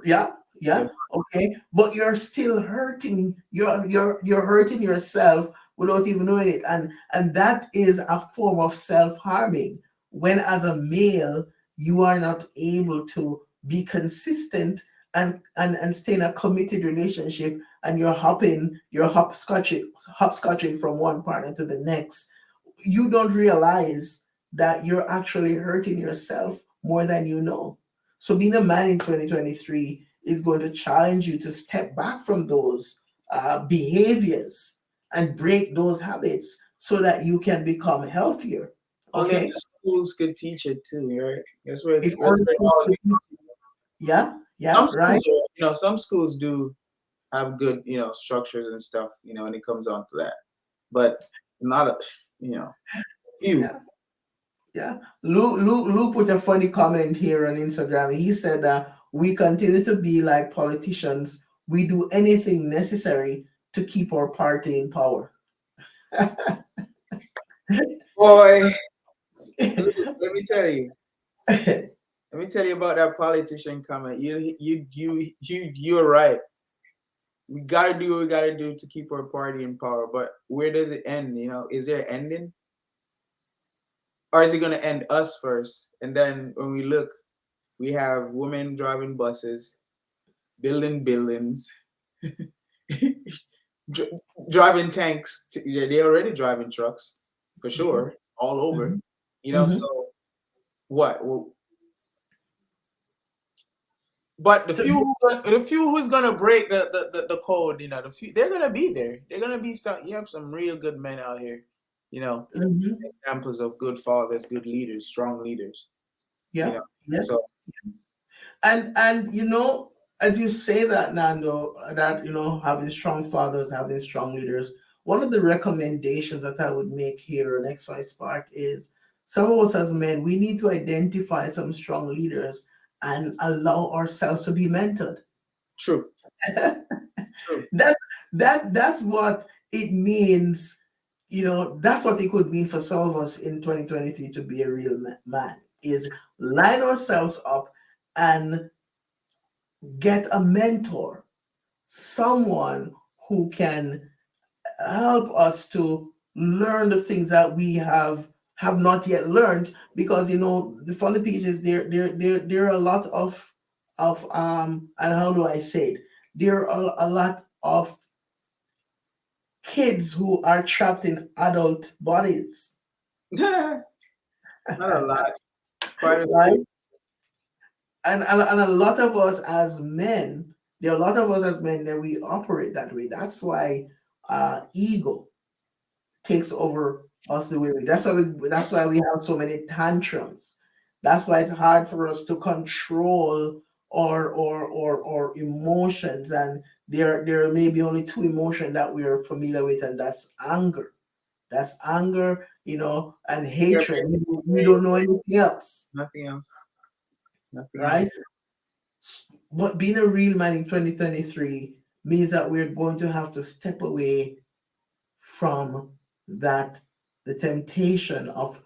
Speaker 2: Yeah,
Speaker 3: You're
Speaker 2: yeah, okay, but you're still hurting. You're hurting yourself without even knowing it, and that is a form of self-harming. When as a male you are not able to be consistent and stay in a committed relationship, and you're hopscotching from one partner to the next, you don't realize that you're actually hurting yourself more than you know. So being a man in 2023 is going to challenge you to step back from those behaviors and break those habits so that you can become healthier.
Speaker 3: only if
Speaker 2: Okay?
Speaker 3: the schools could teach it too, right? That's where
Speaker 2: If
Speaker 3: that's
Speaker 2: only
Speaker 3: where all of it.
Speaker 2: yeah, yeah,
Speaker 3: Some
Speaker 2: right.
Speaker 3: schools, some schools do have good, structures and stuff, when it comes on to that. But not a, you know, few.
Speaker 2: Yeah. Yeah, Lou put a funny comment here on Instagram. He said that we continue to be like politicians. We do anything necessary to keep our party in power.
Speaker 3: Boy, let me tell you. Let me tell you about that politician comment. You're right. We gotta do what we gotta do to keep our party in power. But where does it end? Is there an ending, or is it gonna end us first? And then when we look, we have women driving buses, building buildings, dri- driving tanks. Yeah, they're already driving trucks for sure, all over.
Speaker 2: Mhm, mhm.
Speaker 3: So what? Well, but
Speaker 2: So
Speaker 3: the few who's gonna break the code, the few, they're gonna be there. They're gonna be some. You have some real good men out here, you know,
Speaker 2: mhm.
Speaker 3: examples of good fathers, good leaders, strong leaders. You
Speaker 2: Yeah,
Speaker 3: know,
Speaker 2: yeah.
Speaker 3: so
Speaker 2: And as you say that, Nando, that having strong fathers, having strong leaders, one of the recommendations that I would make here on XY Spark is some of us as men, we need to identify some strong leaders and allow ourselves to be mentored.
Speaker 3: true, true.
Speaker 2: that that's what it means. That's what it could mean for some of us in 2023 to be a real man, is line ourselves up and get a mentor, someone who can help us to learn the things that we have not yet learned. Because the funny piece is there are a lot of and how do I say it, there are a lot of kids who are trapped in adult bodies.
Speaker 3: Not a lot, quite a
Speaker 2: Right,
Speaker 3: few.
Speaker 2: and a lot of us as men, there are a lot of us as men that we operate that way. That's why ego takes over us the way we. That's why we have so many tantrums. That's why it's hard for us to control or emotions. And there may be only two emotions that we are familiar with, and that's anger. That's anger, and hatred. We don't know anything else,
Speaker 3: Nothing else. Nothing
Speaker 2: right?
Speaker 3: else.
Speaker 2: But being a real man in 2023 means that we're going to have to step away from that, the temptation of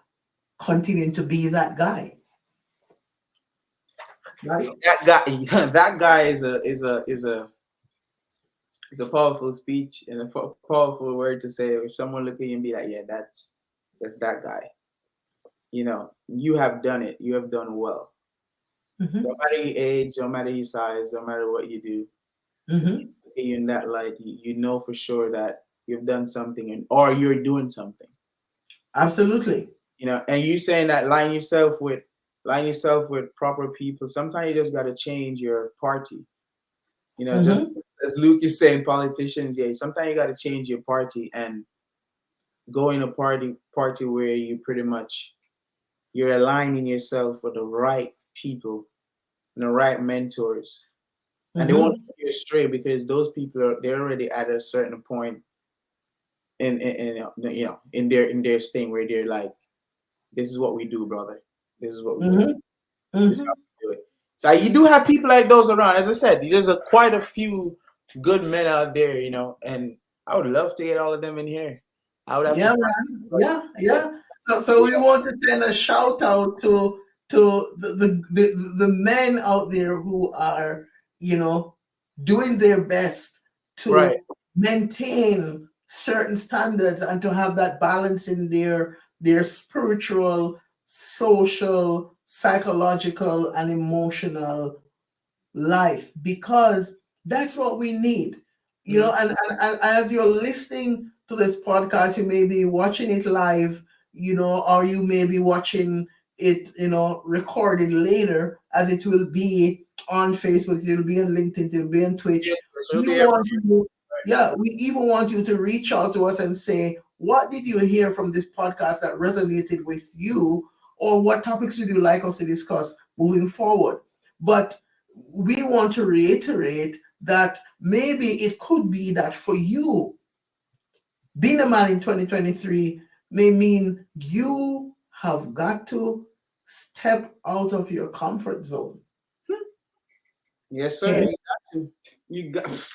Speaker 2: continuing to be that guy, right?
Speaker 3: That guy, that guy is a powerful speech and a powerful word to say. If someone look at you and be like, yeah, that's that guy. You have done it. You have done well. No
Speaker 2: Hmm.
Speaker 3: matter your age, no matter your size, no matter what you do, if you
Speaker 2: Hmm.
Speaker 3: look at you in that light, you know for sure that you've done something or you're doing something.
Speaker 2: Absolutely.
Speaker 3: And you saying that line yourself with proper people. Sometimes you just gotta change your party. Just
Speaker 2: Hmm.
Speaker 3: as Luke is saying, politicians, yeah, sometimes you gotta change your party and go in a party where you're aligning yourself with the right people and the right mentors. And they won't
Speaker 2: Hmm.
Speaker 3: take you astray because those people they're already at a certain point in their thing where they're like, this is what we do, brother. This is what we do.
Speaker 2: Hmm.
Speaker 3: This is how
Speaker 2: Hmm.
Speaker 3: we do it. So you do have people like those around. As I said, there's quite a few good men out there, and I would love to get all of them in here. I would have to
Speaker 2: Yeah,
Speaker 3: find
Speaker 2: man.
Speaker 3: somebody.
Speaker 2: Yeah, yeah. So we want to send a shout out to the men out there who are, you know, doing their best
Speaker 3: Right.
Speaker 2: to maintain certain standards and to have that balance in their spiritual, social, psychological, and emotional life, because that's what we need.
Speaker 3: Hmm.
Speaker 2: And as you're listening to this podcast, you may be watching it live, or you may be watching it, recorded later, as it will be on Facebook, it'll be on LinkedIn, it'll be on
Speaker 3: Yeah,
Speaker 2: Twitch.
Speaker 3: so it'll
Speaker 2: We
Speaker 3: be
Speaker 2: want
Speaker 3: everywhere.
Speaker 2: you, yeah, we even want you to reach out to us and say, what did you hear from this podcast that resonated with you, or what topics would you like us to discuss moving forward? But we want to reiterate that maybe it could be that for you, being a man in 2023 may mean you have got to step out of your comfort zone.
Speaker 3: Yes, sir.
Speaker 2: Okay,
Speaker 3: You got to. You got.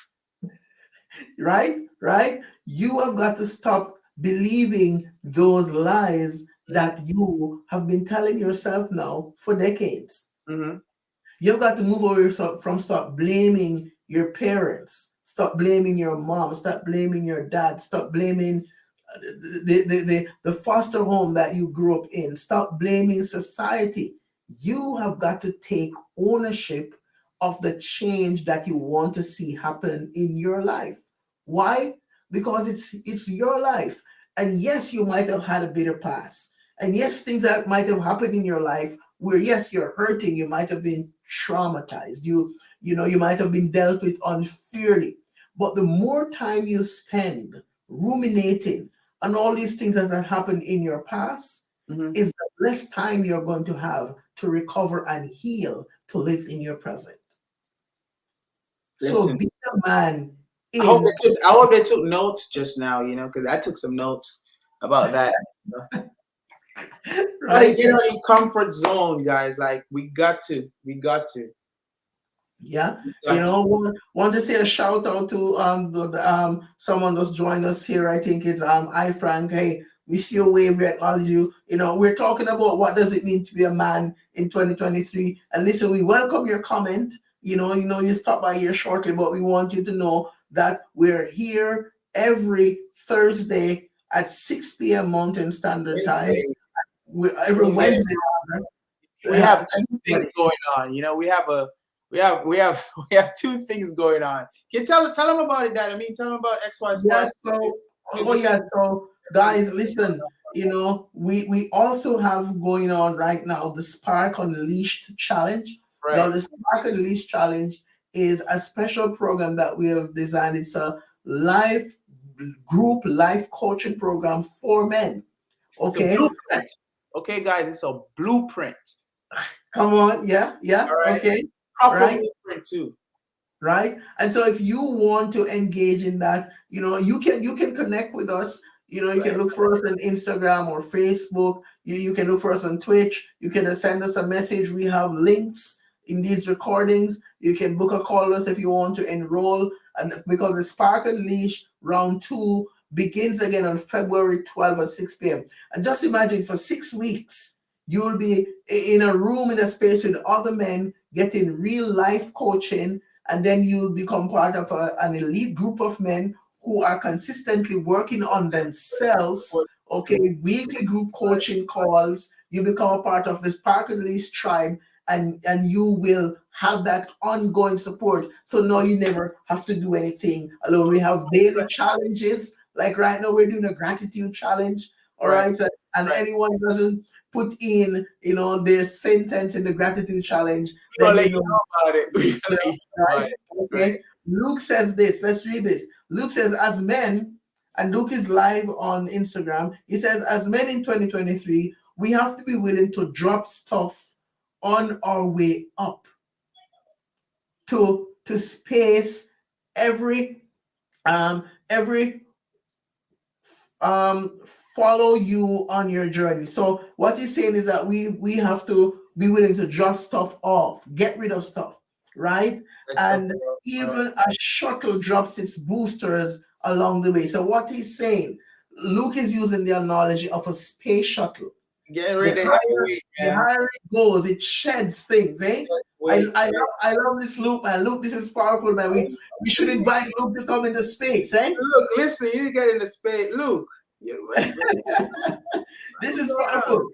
Speaker 2: right. You have got to stop believing those lies that you have been telling yourself now for decades.
Speaker 3: Mm-hmm.
Speaker 2: You've got to move away from stop blaming your parents, stop blaming your mom, stop blaming your dad, stop blaming the foster home that you grew up in, stop blaming society. You have got to take ownership of the change that you want to see happen in your life. Why? Because it's your life. And yes, you might have had a bitter past. And yes, things that might have happened in your life where yes, you're hurting, you might have been traumatized, you might have been dealt with unfairly. But the more time you spend ruminating on all these things that have happened in your past,
Speaker 3: Mm-hmm.
Speaker 2: is the less time you're going to have to recover and heal to live in your present. So
Speaker 3: Listen,
Speaker 2: be a man
Speaker 3: I hope
Speaker 2: in
Speaker 3: they took. I hope they took notes just now. Because I took some notes about that. Gotta
Speaker 2: right.
Speaker 3: get out of your comfort zone, guys. Like we got to,
Speaker 2: Yeah,
Speaker 3: we got to.
Speaker 2: want to say a shout out to someone that's joined us here. I think it's I Frank. Hey, we see your wave, we acknowledge you. We're talking about what does it mean to be a man in 2023. And listen, we welcome your comment. You stop by here shortly, but we want you to know that we're here every Thursday at 6 p.m. Mountain Standard Time.
Speaker 3: Wednesday,
Speaker 2: Every
Speaker 3: Wednesday.
Speaker 2: Wednesday,
Speaker 3: We have two things
Speaker 2: everybody.
Speaker 3: going on. We have we have two things going on. Can tell them about it, Dad. I mean, tell them about XY
Speaker 2: Yeah,
Speaker 3: Sports.
Speaker 2: so oh
Speaker 3: Maybe
Speaker 2: yeah, so guys, listen, we also have going on right now the Spark Unleashed Challenge. Now,
Speaker 3: right.
Speaker 2: the Spark Unleashed Challenge is a special program that we have designed. It's a live group life coaching program for men.
Speaker 3: It's a
Speaker 2: Okay,
Speaker 3: blueprint. Okay, guys, it's a blueprint.
Speaker 2: come on, yeah,
Speaker 3: All
Speaker 2: yeah,
Speaker 3: right,
Speaker 2: okay,
Speaker 3: proper
Speaker 2: right.
Speaker 3: blueprint too.
Speaker 2: Right, and so if you want to engage in that, you can connect with us. You
Speaker 3: Right.
Speaker 2: can look for us on Instagram or Facebook. You can look for us on Twitch. You can send us a message. We have links in these recordings. You can book a call with us if you want to enroll. And because the Spark Unleash round 2 begins again on February 12th at 6 p.m. And just imagine for 6 weeks, you'll be in a room in a space with other men getting real life coaching, and then you'll become part of an elite group of men who are consistently working on themselves. Okay, weekly group coaching calls. You become a part of this Park and Release tribe, and you will have that ongoing support. So now you never have to do anything alone. We have daily challenges. Like right now, we're doing a gratitude challenge. All
Speaker 3: Right.
Speaker 2: right. And
Speaker 3: Right.
Speaker 2: anyone doesn't put in, their sentence in the gratitude challenge,
Speaker 3: We're
Speaker 2: then
Speaker 3: gonna let
Speaker 2: you
Speaker 3: you
Speaker 2: know,
Speaker 3: know about it. We're gonna let you know about
Speaker 2: right?
Speaker 3: it. Right.
Speaker 2: Okay. Luke says this. Let's read this. Luke says, as men, and Luke is live on Instagram. He says, as men in 2023, we have to be willing to drop stuff on our way up to space every every um follow you on your journey. So what he's saying is that we have to be willing to drop stuff off, get rid of stuff, right?
Speaker 3: That's so
Speaker 2: And
Speaker 3: cool. All right.
Speaker 2: even a shuttle drops its boosters along the way. So what he's saying, Luke is using the analogy of a space shuttle.
Speaker 3: Getting
Speaker 2: The
Speaker 3: rid of
Speaker 2: higher
Speaker 3: heavyweight,
Speaker 2: the
Speaker 3: man.
Speaker 2: higher it goes, it sheds things, eh?
Speaker 3: Just
Speaker 2: I,
Speaker 3: wait.
Speaker 2: I love I love this Luke, man. Luke, this is powerful, man. We should invite Luke to come into space, eh?
Speaker 3: Look, listen, you get in the space. Luke,
Speaker 2: This
Speaker 3: what's
Speaker 2: is
Speaker 3: going on?
Speaker 2: powerful.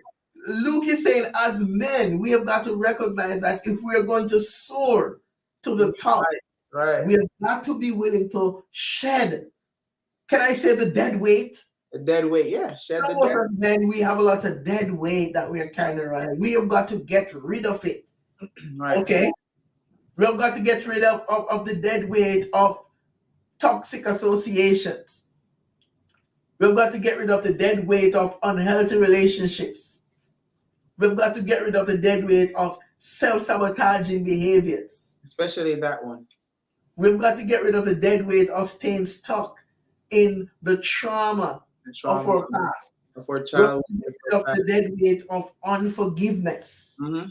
Speaker 2: Luke is saying, as men, we have got to recognize that if we are going to soar to the top,
Speaker 3: Right.
Speaker 2: we have got to be willing to shed. Can I say the dead weight?
Speaker 3: The dead weight, yeah. Shed the
Speaker 2: Some of us
Speaker 3: dead.
Speaker 2: as men, we have a lot of dead weight that we're carrying around. We have got to get rid of it.
Speaker 3: Right.
Speaker 2: Okay? We have got to get rid of the dead weight of toxic associations. We've got to get rid of the dead weight of unhealthy relationships. We've got to get rid of the dead weight of self-sabotaging behaviors.
Speaker 3: Especially that one.
Speaker 2: We've got to get rid of the dead weight of staying stuck in the trauma
Speaker 3: The
Speaker 2: of
Speaker 3: trauma
Speaker 2: our past.
Speaker 3: before
Speaker 2: We've got
Speaker 3: childhood.
Speaker 2: to get rid of the dead weight of unforgiveness.
Speaker 3: Mm-hmm.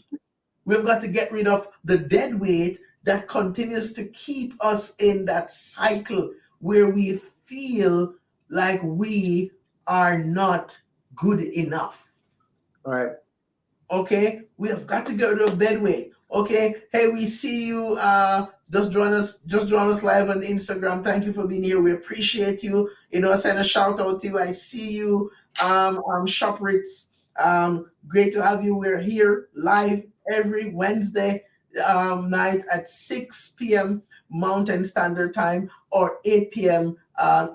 Speaker 2: We've got to get rid of the dead weight that continues to keep us in that cycle where we feel like we are not good enough.
Speaker 3: Right.
Speaker 2: Okay, we have got to get rid of dead weight. Okay, hey, we see you. Just join us live on Instagram. Thank you for being here. We appreciate you. Send a shout out to you. I see you. Shopritz. Great to have you. We're here live every Wednesday night at 6 p.m. Mountain Standard Time or 8 p.m.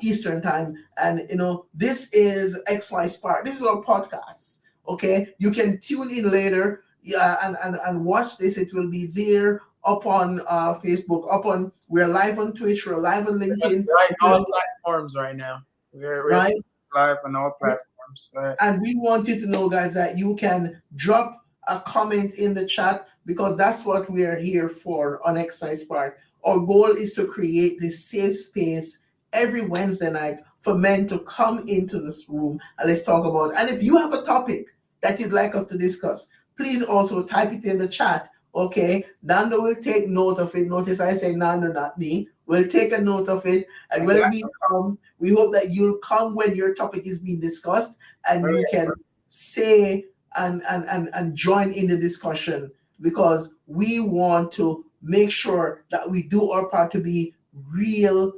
Speaker 2: Eastern Time. And this is XY Spark. This is our podcast. Okay, you can tune in later, yeah, and watch this. It will be there up on Facebook, we're live on Twitch, we're live on LinkedIn,
Speaker 3: Right. All platforms right now. We're
Speaker 2: right?
Speaker 3: live on all platforms. Right.
Speaker 2: And we want you to know, guys, that you can drop a comment in the chat because that's what we are here for on XY Spark. Our goal is to create this safe space every Wednesday night for men to come into this room and let's talk about it. And if you have a topic that you'd like us to discuss, please also type it in the chat. Okay, Nando will take note of it. Notice I say Nando, not me. We'll take a note of it. And when we come, we hope that you'll come when your topic is being discussed and you can say and join in the discussion because we want to make sure that we do our part to be real,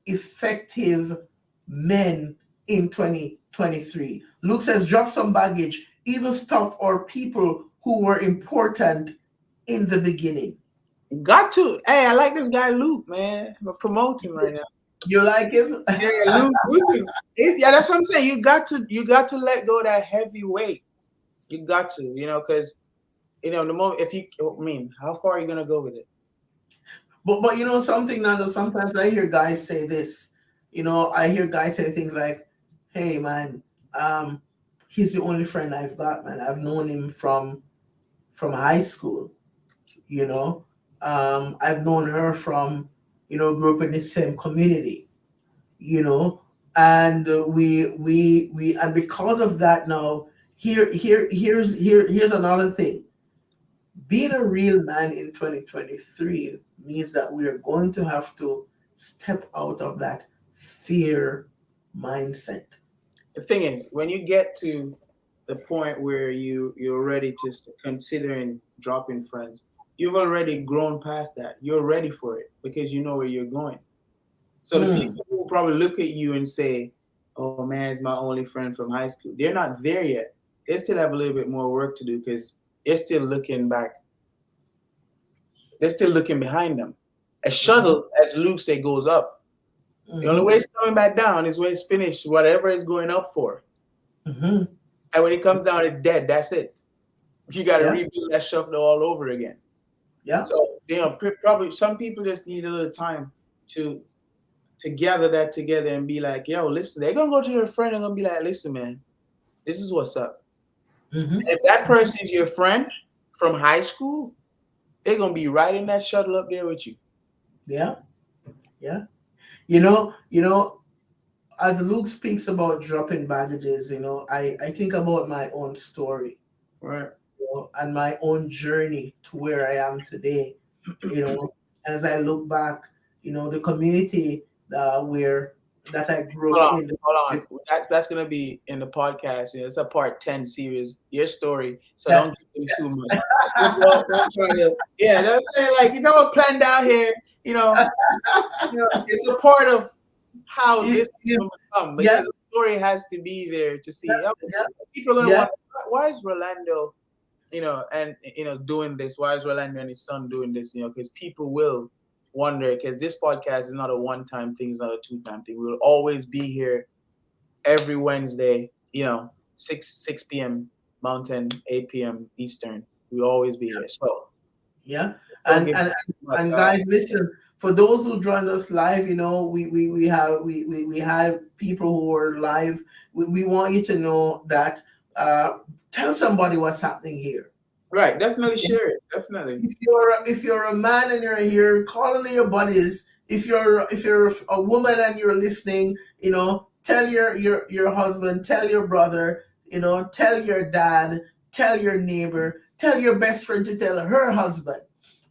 Speaker 2: effective men in 2023. Luke says, drop some baggage, even stuff or people who were important in the beginning.
Speaker 3: Got to. Hey, I like this guy Luke, man. I'm promoting right now.
Speaker 2: You like him?
Speaker 3: Yeah, Luke yeah, that's what I'm saying. You got to let go of that heavy weight. You got to, because the moment how far are you gonna go with it?
Speaker 2: But something, Nando, sometimes I hear guys say this. I hear guys say things like, hey man, he's the only friend I've got, man. I've known him from high school, I've known her from, grew up in the same community, and and because of that now, here's another thing. Being a real man in 2023 means that we are going to have to step out of that fear mindset.
Speaker 3: The thing is, when you get to the point where you're ready to considering dropping friends, you've already grown past that. You're ready for it because you know where you're going. So the
Speaker 2: Mm,
Speaker 3: people who will probably look at you and say, "Oh man, it's my only friend from high school." They're not there yet. They still have a little bit more work to do because they're still looking back. They're still looking behind them. A
Speaker 2: mm-hmm,
Speaker 3: shuttle, as Luke said, goes up. The only
Speaker 2: mm-hmm,
Speaker 3: way it's coming back down is when it's finished, whatever it's going up for.
Speaker 2: mm-hmm.
Speaker 3: And when it comes down, it's dead. That's it. You got to
Speaker 2: Yeah,
Speaker 3: rebuild that shuttle all over again.
Speaker 2: yeah,
Speaker 3: So probably some people just need a little time to gather that together and be like, "Yo, listen." They're gonna go to their friend and gonna be like, "Listen, man, this is what's up."
Speaker 2: mm-hmm,
Speaker 3: And if that person is your friend from high school, they're gonna be riding that shuttle up there with you.
Speaker 2: yeah, yeah. You know, as Luke speaks about dropping baggages, I think about my own story,
Speaker 3: Right.
Speaker 2: and my own journey to where I am today. And as I look back, the community where that I grew up
Speaker 3: Hold on,
Speaker 2: in.
Speaker 3: hold on. That's gonna be in the podcast. It's a part 10 series, your story. So don't
Speaker 2: Yes,
Speaker 3: give them too
Speaker 2: yes.
Speaker 3: much. Don't try to. Yeah, that's saying like you know planned out here. You know, it's a part of how
Speaker 2: You-
Speaker 3: this
Speaker 2: you-
Speaker 3: will become
Speaker 2: yeah,
Speaker 3: because the story has to be there to see. Okay,
Speaker 2: yeah,
Speaker 3: people are gonna
Speaker 2: yeah,
Speaker 3: wonder why is Rolando, and doing this? Why is Rolando and his son doing this? Because people will wonder. Because this podcast is not a one-time thing; it's not a two-time thing. We will always be here every Wednesday. 6 p.m. Mountain, 8 p.m. Eastern. We will always be here. So
Speaker 2: yeah.
Speaker 3: don't
Speaker 2: And
Speaker 3: give
Speaker 2: and
Speaker 3: too much.
Speaker 2: and guys, listen. For those who joined us live, we have people who are live. We want you to know that. Tell somebody what's happening here.
Speaker 3: Right, definitely share it. Definitely.
Speaker 2: If you're a man and you're here, call on your buddies. If you're a woman and you're listening, tell your husband, tell your brother, tell your dad, tell your neighbor, tell your best friend to tell her husband.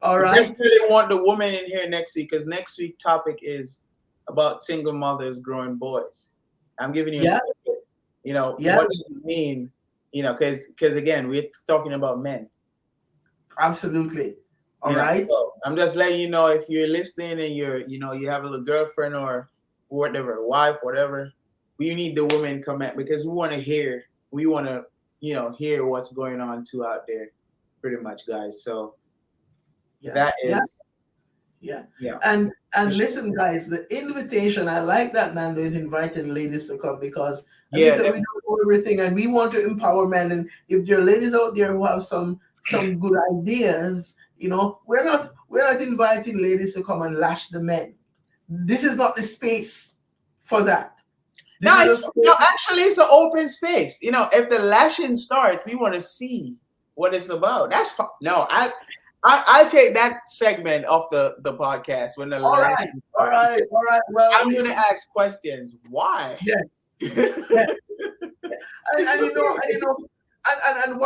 Speaker 2: All
Speaker 3: We
Speaker 2: right?
Speaker 3: definitely want the woman in here next week because next week topic is about single mothers growing boys. I'm giving you a
Speaker 2: Yeah,
Speaker 3: snippet.
Speaker 2: yeah,
Speaker 3: What does it mean? Because again, we're talking about men.
Speaker 2: absolutely. All right.
Speaker 3: So I'm just letting you know if you're listening and you have a little girlfriend or whatever, wife, whatever, we need the woman come at because we want to, hear what's going on too out there, pretty much, guys. So
Speaker 2: Yeah,
Speaker 3: that
Speaker 2: yeah.
Speaker 3: is,
Speaker 2: Yeah.
Speaker 3: yeah, for
Speaker 2: And
Speaker 3: sure.
Speaker 2: listen, guys, the invitation, I like that Nando is inviting ladies to come because as we
Speaker 3: Yeah,
Speaker 2: said, we don't know everything and we want to empower men. And if there are ladies out there who have some good ideas, we're not inviting ladies to come and lash the men. This is not the space for that.
Speaker 3: no,
Speaker 2: This is a space.
Speaker 3: actually, it's an open space. If the lashing starts, we want to see what it's about. That's fine. No, I take that segment off the podcast when the
Speaker 2: All right,
Speaker 3: lashing
Speaker 2: all
Speaker 3: starts.
Speaker 2: right, all right. Well,
Speaker 3: I'm gonna ask questions. Why?
Speaker 2: yeah, yeah.
Speaker 3: It's
Speaker 2: and you know, and you
Speaker 3: okay.
Speaker 2: know, and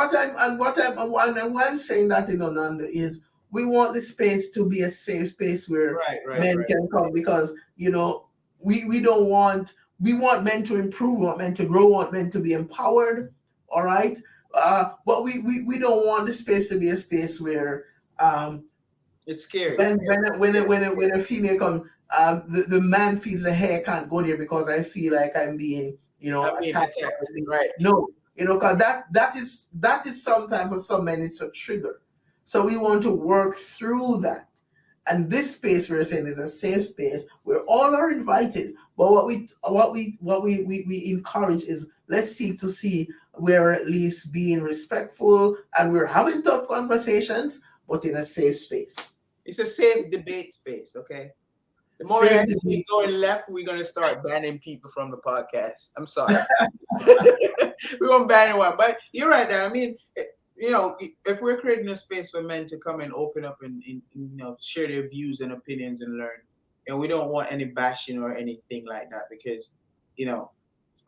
Speaker 2: why I'm saying that, Nando, is we want the space to be a safe space where
Speaker 3: Right, right,
Speaker 2: men
Speaker 3: right.
Speaker 2: can come because we don't want we want men to improve, we want men to grow, we want men to be empowered. All right, but we don't want the space to be a space where
Speaker 3: It's scary.
Speaker 2: when a female come, the man feels the hair can't go there because I feel like I'm being,
Speaker 3: I'm being
Speaker 2: attacked.
Speaker 3: attacked. Right.
Speaker 2: No, because that is sometimes for some men it's a trigger. So we want to work through that. And this space we're saying is a safe space where all are invited. But what we encourage is let's seek to see we're at least being respectful and we're having tough conversations, but in a safe space.
Speaker 3: It's a safe debate space. Okay. The more I
Speaker 2: Safe
Speaker 3: see it
Speaker 2: debate.
Speaker 3: going left, we're gonna start banning people from the podcast. I'm sorry. We're gonna ban one, but you're right there. I mean, if we're creating a space for men to come and open up and share their views and opinions and learn, and we don't want any bashing or anything like that because you know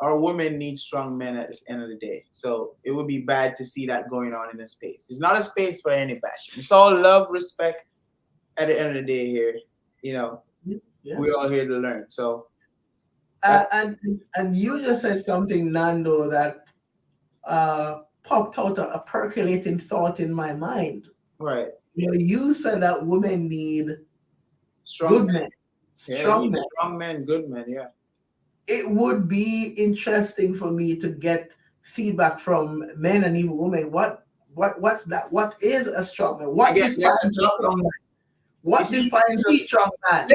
Speaker 3: our women need strong men at the end of the day. So it would be bad to see that going on in a space. It's not a space for any bashing. It's all love, respect. At the end of the day, here, you know,
Speaker 2: Yeah.
Speaker 3: we're all here to learn. So That's
Speaker 2: And you just said something, Nando, that popped out a percolating thought in my mind.
Speaker 3: right.
Speaker 2: You know, you said that women need
Speaker 3: Strong
Speaker 2: good
Speaker 3: men.
Speaker 2: men,
Speaker 3: Yeah, they
Speaker 2: strong
Speaker 3: need
Speaker 2: men.
Speaker 3: strong men, good men. Yeah.
Speaker 2: It would be interesting for me to get feedback from men and even women. What's that? What is a strong man? What
Speaker 3: Again, that's a
Speaker 2: defines a
Speaker 3: topic.
Speaker 2: strong man?
Speaker 3: You
Speaker 2: What
Speaker 3: see, you
Speaker 2: defines a
Speaker 3: see,
Speaker 2: strong man?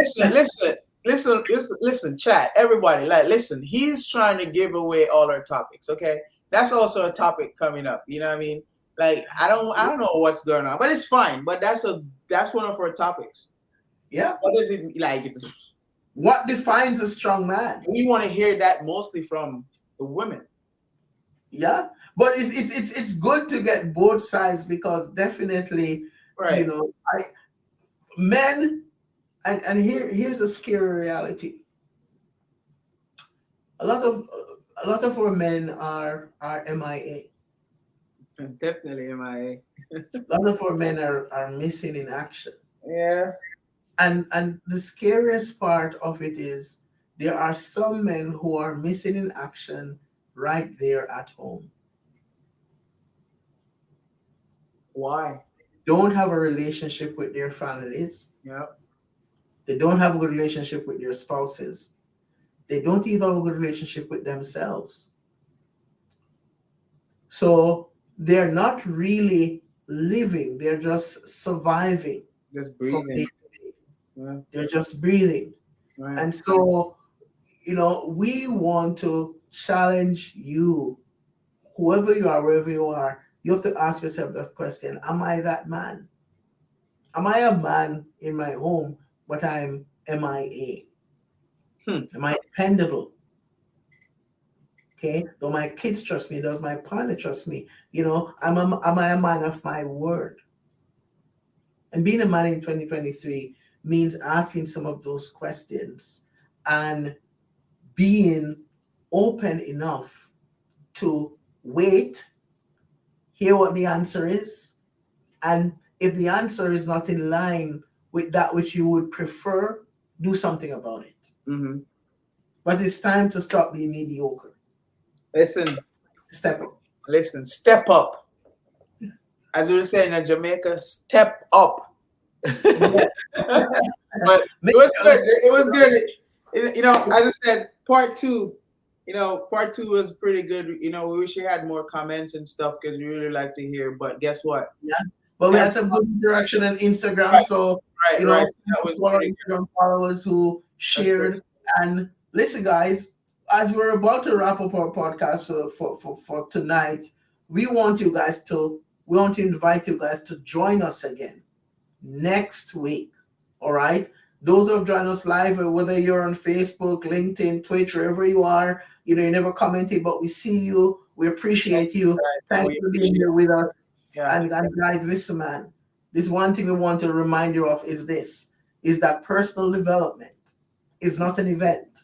Speaker 3: listen, chat, everybody, like, listen, he's trying to give away all our topics, okay? That's also a topic coming up, you know what I mean? Like, I don't know what's going on, but it's fine. But that's one of our topics.
Speaker 2: Yeah.
Speaker 3: What does it like?
Speaker 2: What defines a strong man?
Speaker 3: We want to hear that mostly from the women.
Speaker 2: Yeah, but it's good to get both sides because definitely, you
Speaker 3: Right.
Speaker 2: know, I men and here's a scary reality. A lot of our men are MIA.
Speaker 3: Definitely MIA.
Speaker 2: A lot of our men are missing in action.
Speaker 3: Yeah.
Speaker 2: And the scariest part of it is there are some men who are missing in action right there at home.
Speaker 3: Why?
Speaker 2: Don't have a relationship with their families.
Speaker 3: Yeah.
Speaker 2: They don't have a good relationship with their spouses. They don't even have a good relationship with themselves. So they're not really living, they're just surviving
Speaker 3: Just
Speaker 2: from day
Speaker 3: breathing.
Speaker 2: to day.
Speaker 3: Yeah.
Speaker 2: They're just breathing.
Speaker 3: Right.
Speaker 2: And so, you know, we want to challenge you, whoever you are, wherever you are, you have to ask yourself that question. Am I that man? Am I a man in my home, but I'm MIA?
Speaker 3: Hmm.
Speaker 2: Am I dependable? Okay. Do my kids trust me? Does my partner trust me? You know, am I a man of my word? And being a man in 2023 means asking some of those questions and being open enough to wait, hear what the answer is, and if the answer is not in line with that which you would prefer, do something about it.
Speaker 3: Mm-hmm.
Speaker 2: But it's time to stop being mediocre.
Speaker 3: Listen,
Speaker 2: Step up.
Speaker 3: listen, step up. As we were saying in Jamaica, step up.
Speaker 2: Yeah.
Speaker 3: But
Speaker 2: Make-
Speaker 3: it was good. It was good. You know, as I said, part two. You know, part two was pretty good. You know, we wish we had more comments and stuff because we really like to hear. But guess what?
Speaker 2: Yeah. But we had
Speaker 3: Every-
Speaker 2: some good interaction on Instagram.
Speaker 3: right,
Speaker 2: So,
Speaker 3: right,
Speaker 2: you
Speaker 3: right.
Speaker 2: know,
Speaker 3: So that was
Speaker 2: to our
Speaker 3: pretty good.
Speaker 2: Instagram followers who
Speaker 3: That's good.
Speaker 2: shared. And listen, guys, as we're about to wrap up our podcast for tonight, we want to invite you guys to join us again next week. All right. Those who have joined us live, whether you're on Facebook, LinkedIn, Twitch, wherever you are, you know, you never commented, but we see you. We appreciate you.
Speaker 3: And
Speaker 2: Thank
Speaker 3: we
Speaker 2: you for being
Speaker 3: appreciate
Speaker 2: here with us.
Speaker 3: Yeah.
Speaker 2: And guys, listen, man. This one thing we want to remind you of is this: is that personal development is not an event;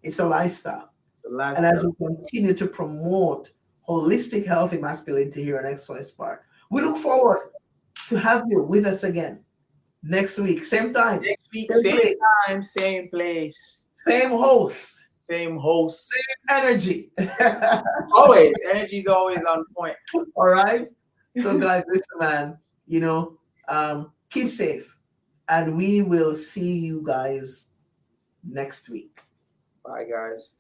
Speaker 2: it's a lifestyle.
Speaker 3: So
Speaker 2: And as
Speaker 3: lifestyle.
Speaker 2: we continue to promote holistic, healthy masculinity here at XY Spark, we look
Speaker 3: Yes.
Speaker 2: forward to have you with us again next week, same time,
Speaker 3: Next week,
Speaker 2: same
Speaker 3: same
Speaker 2: place,
Speaker 3: time, same place,
Speaker 2: same host,
Speaker 3: same host.
Speaker 2: same energy.
Speaker 3: Always, energy's always on point.
Speaker 2: All right. So, guys, listen, man. You know, keep safe, and we will see you guys next week.
Speaker 3: Bye, guys.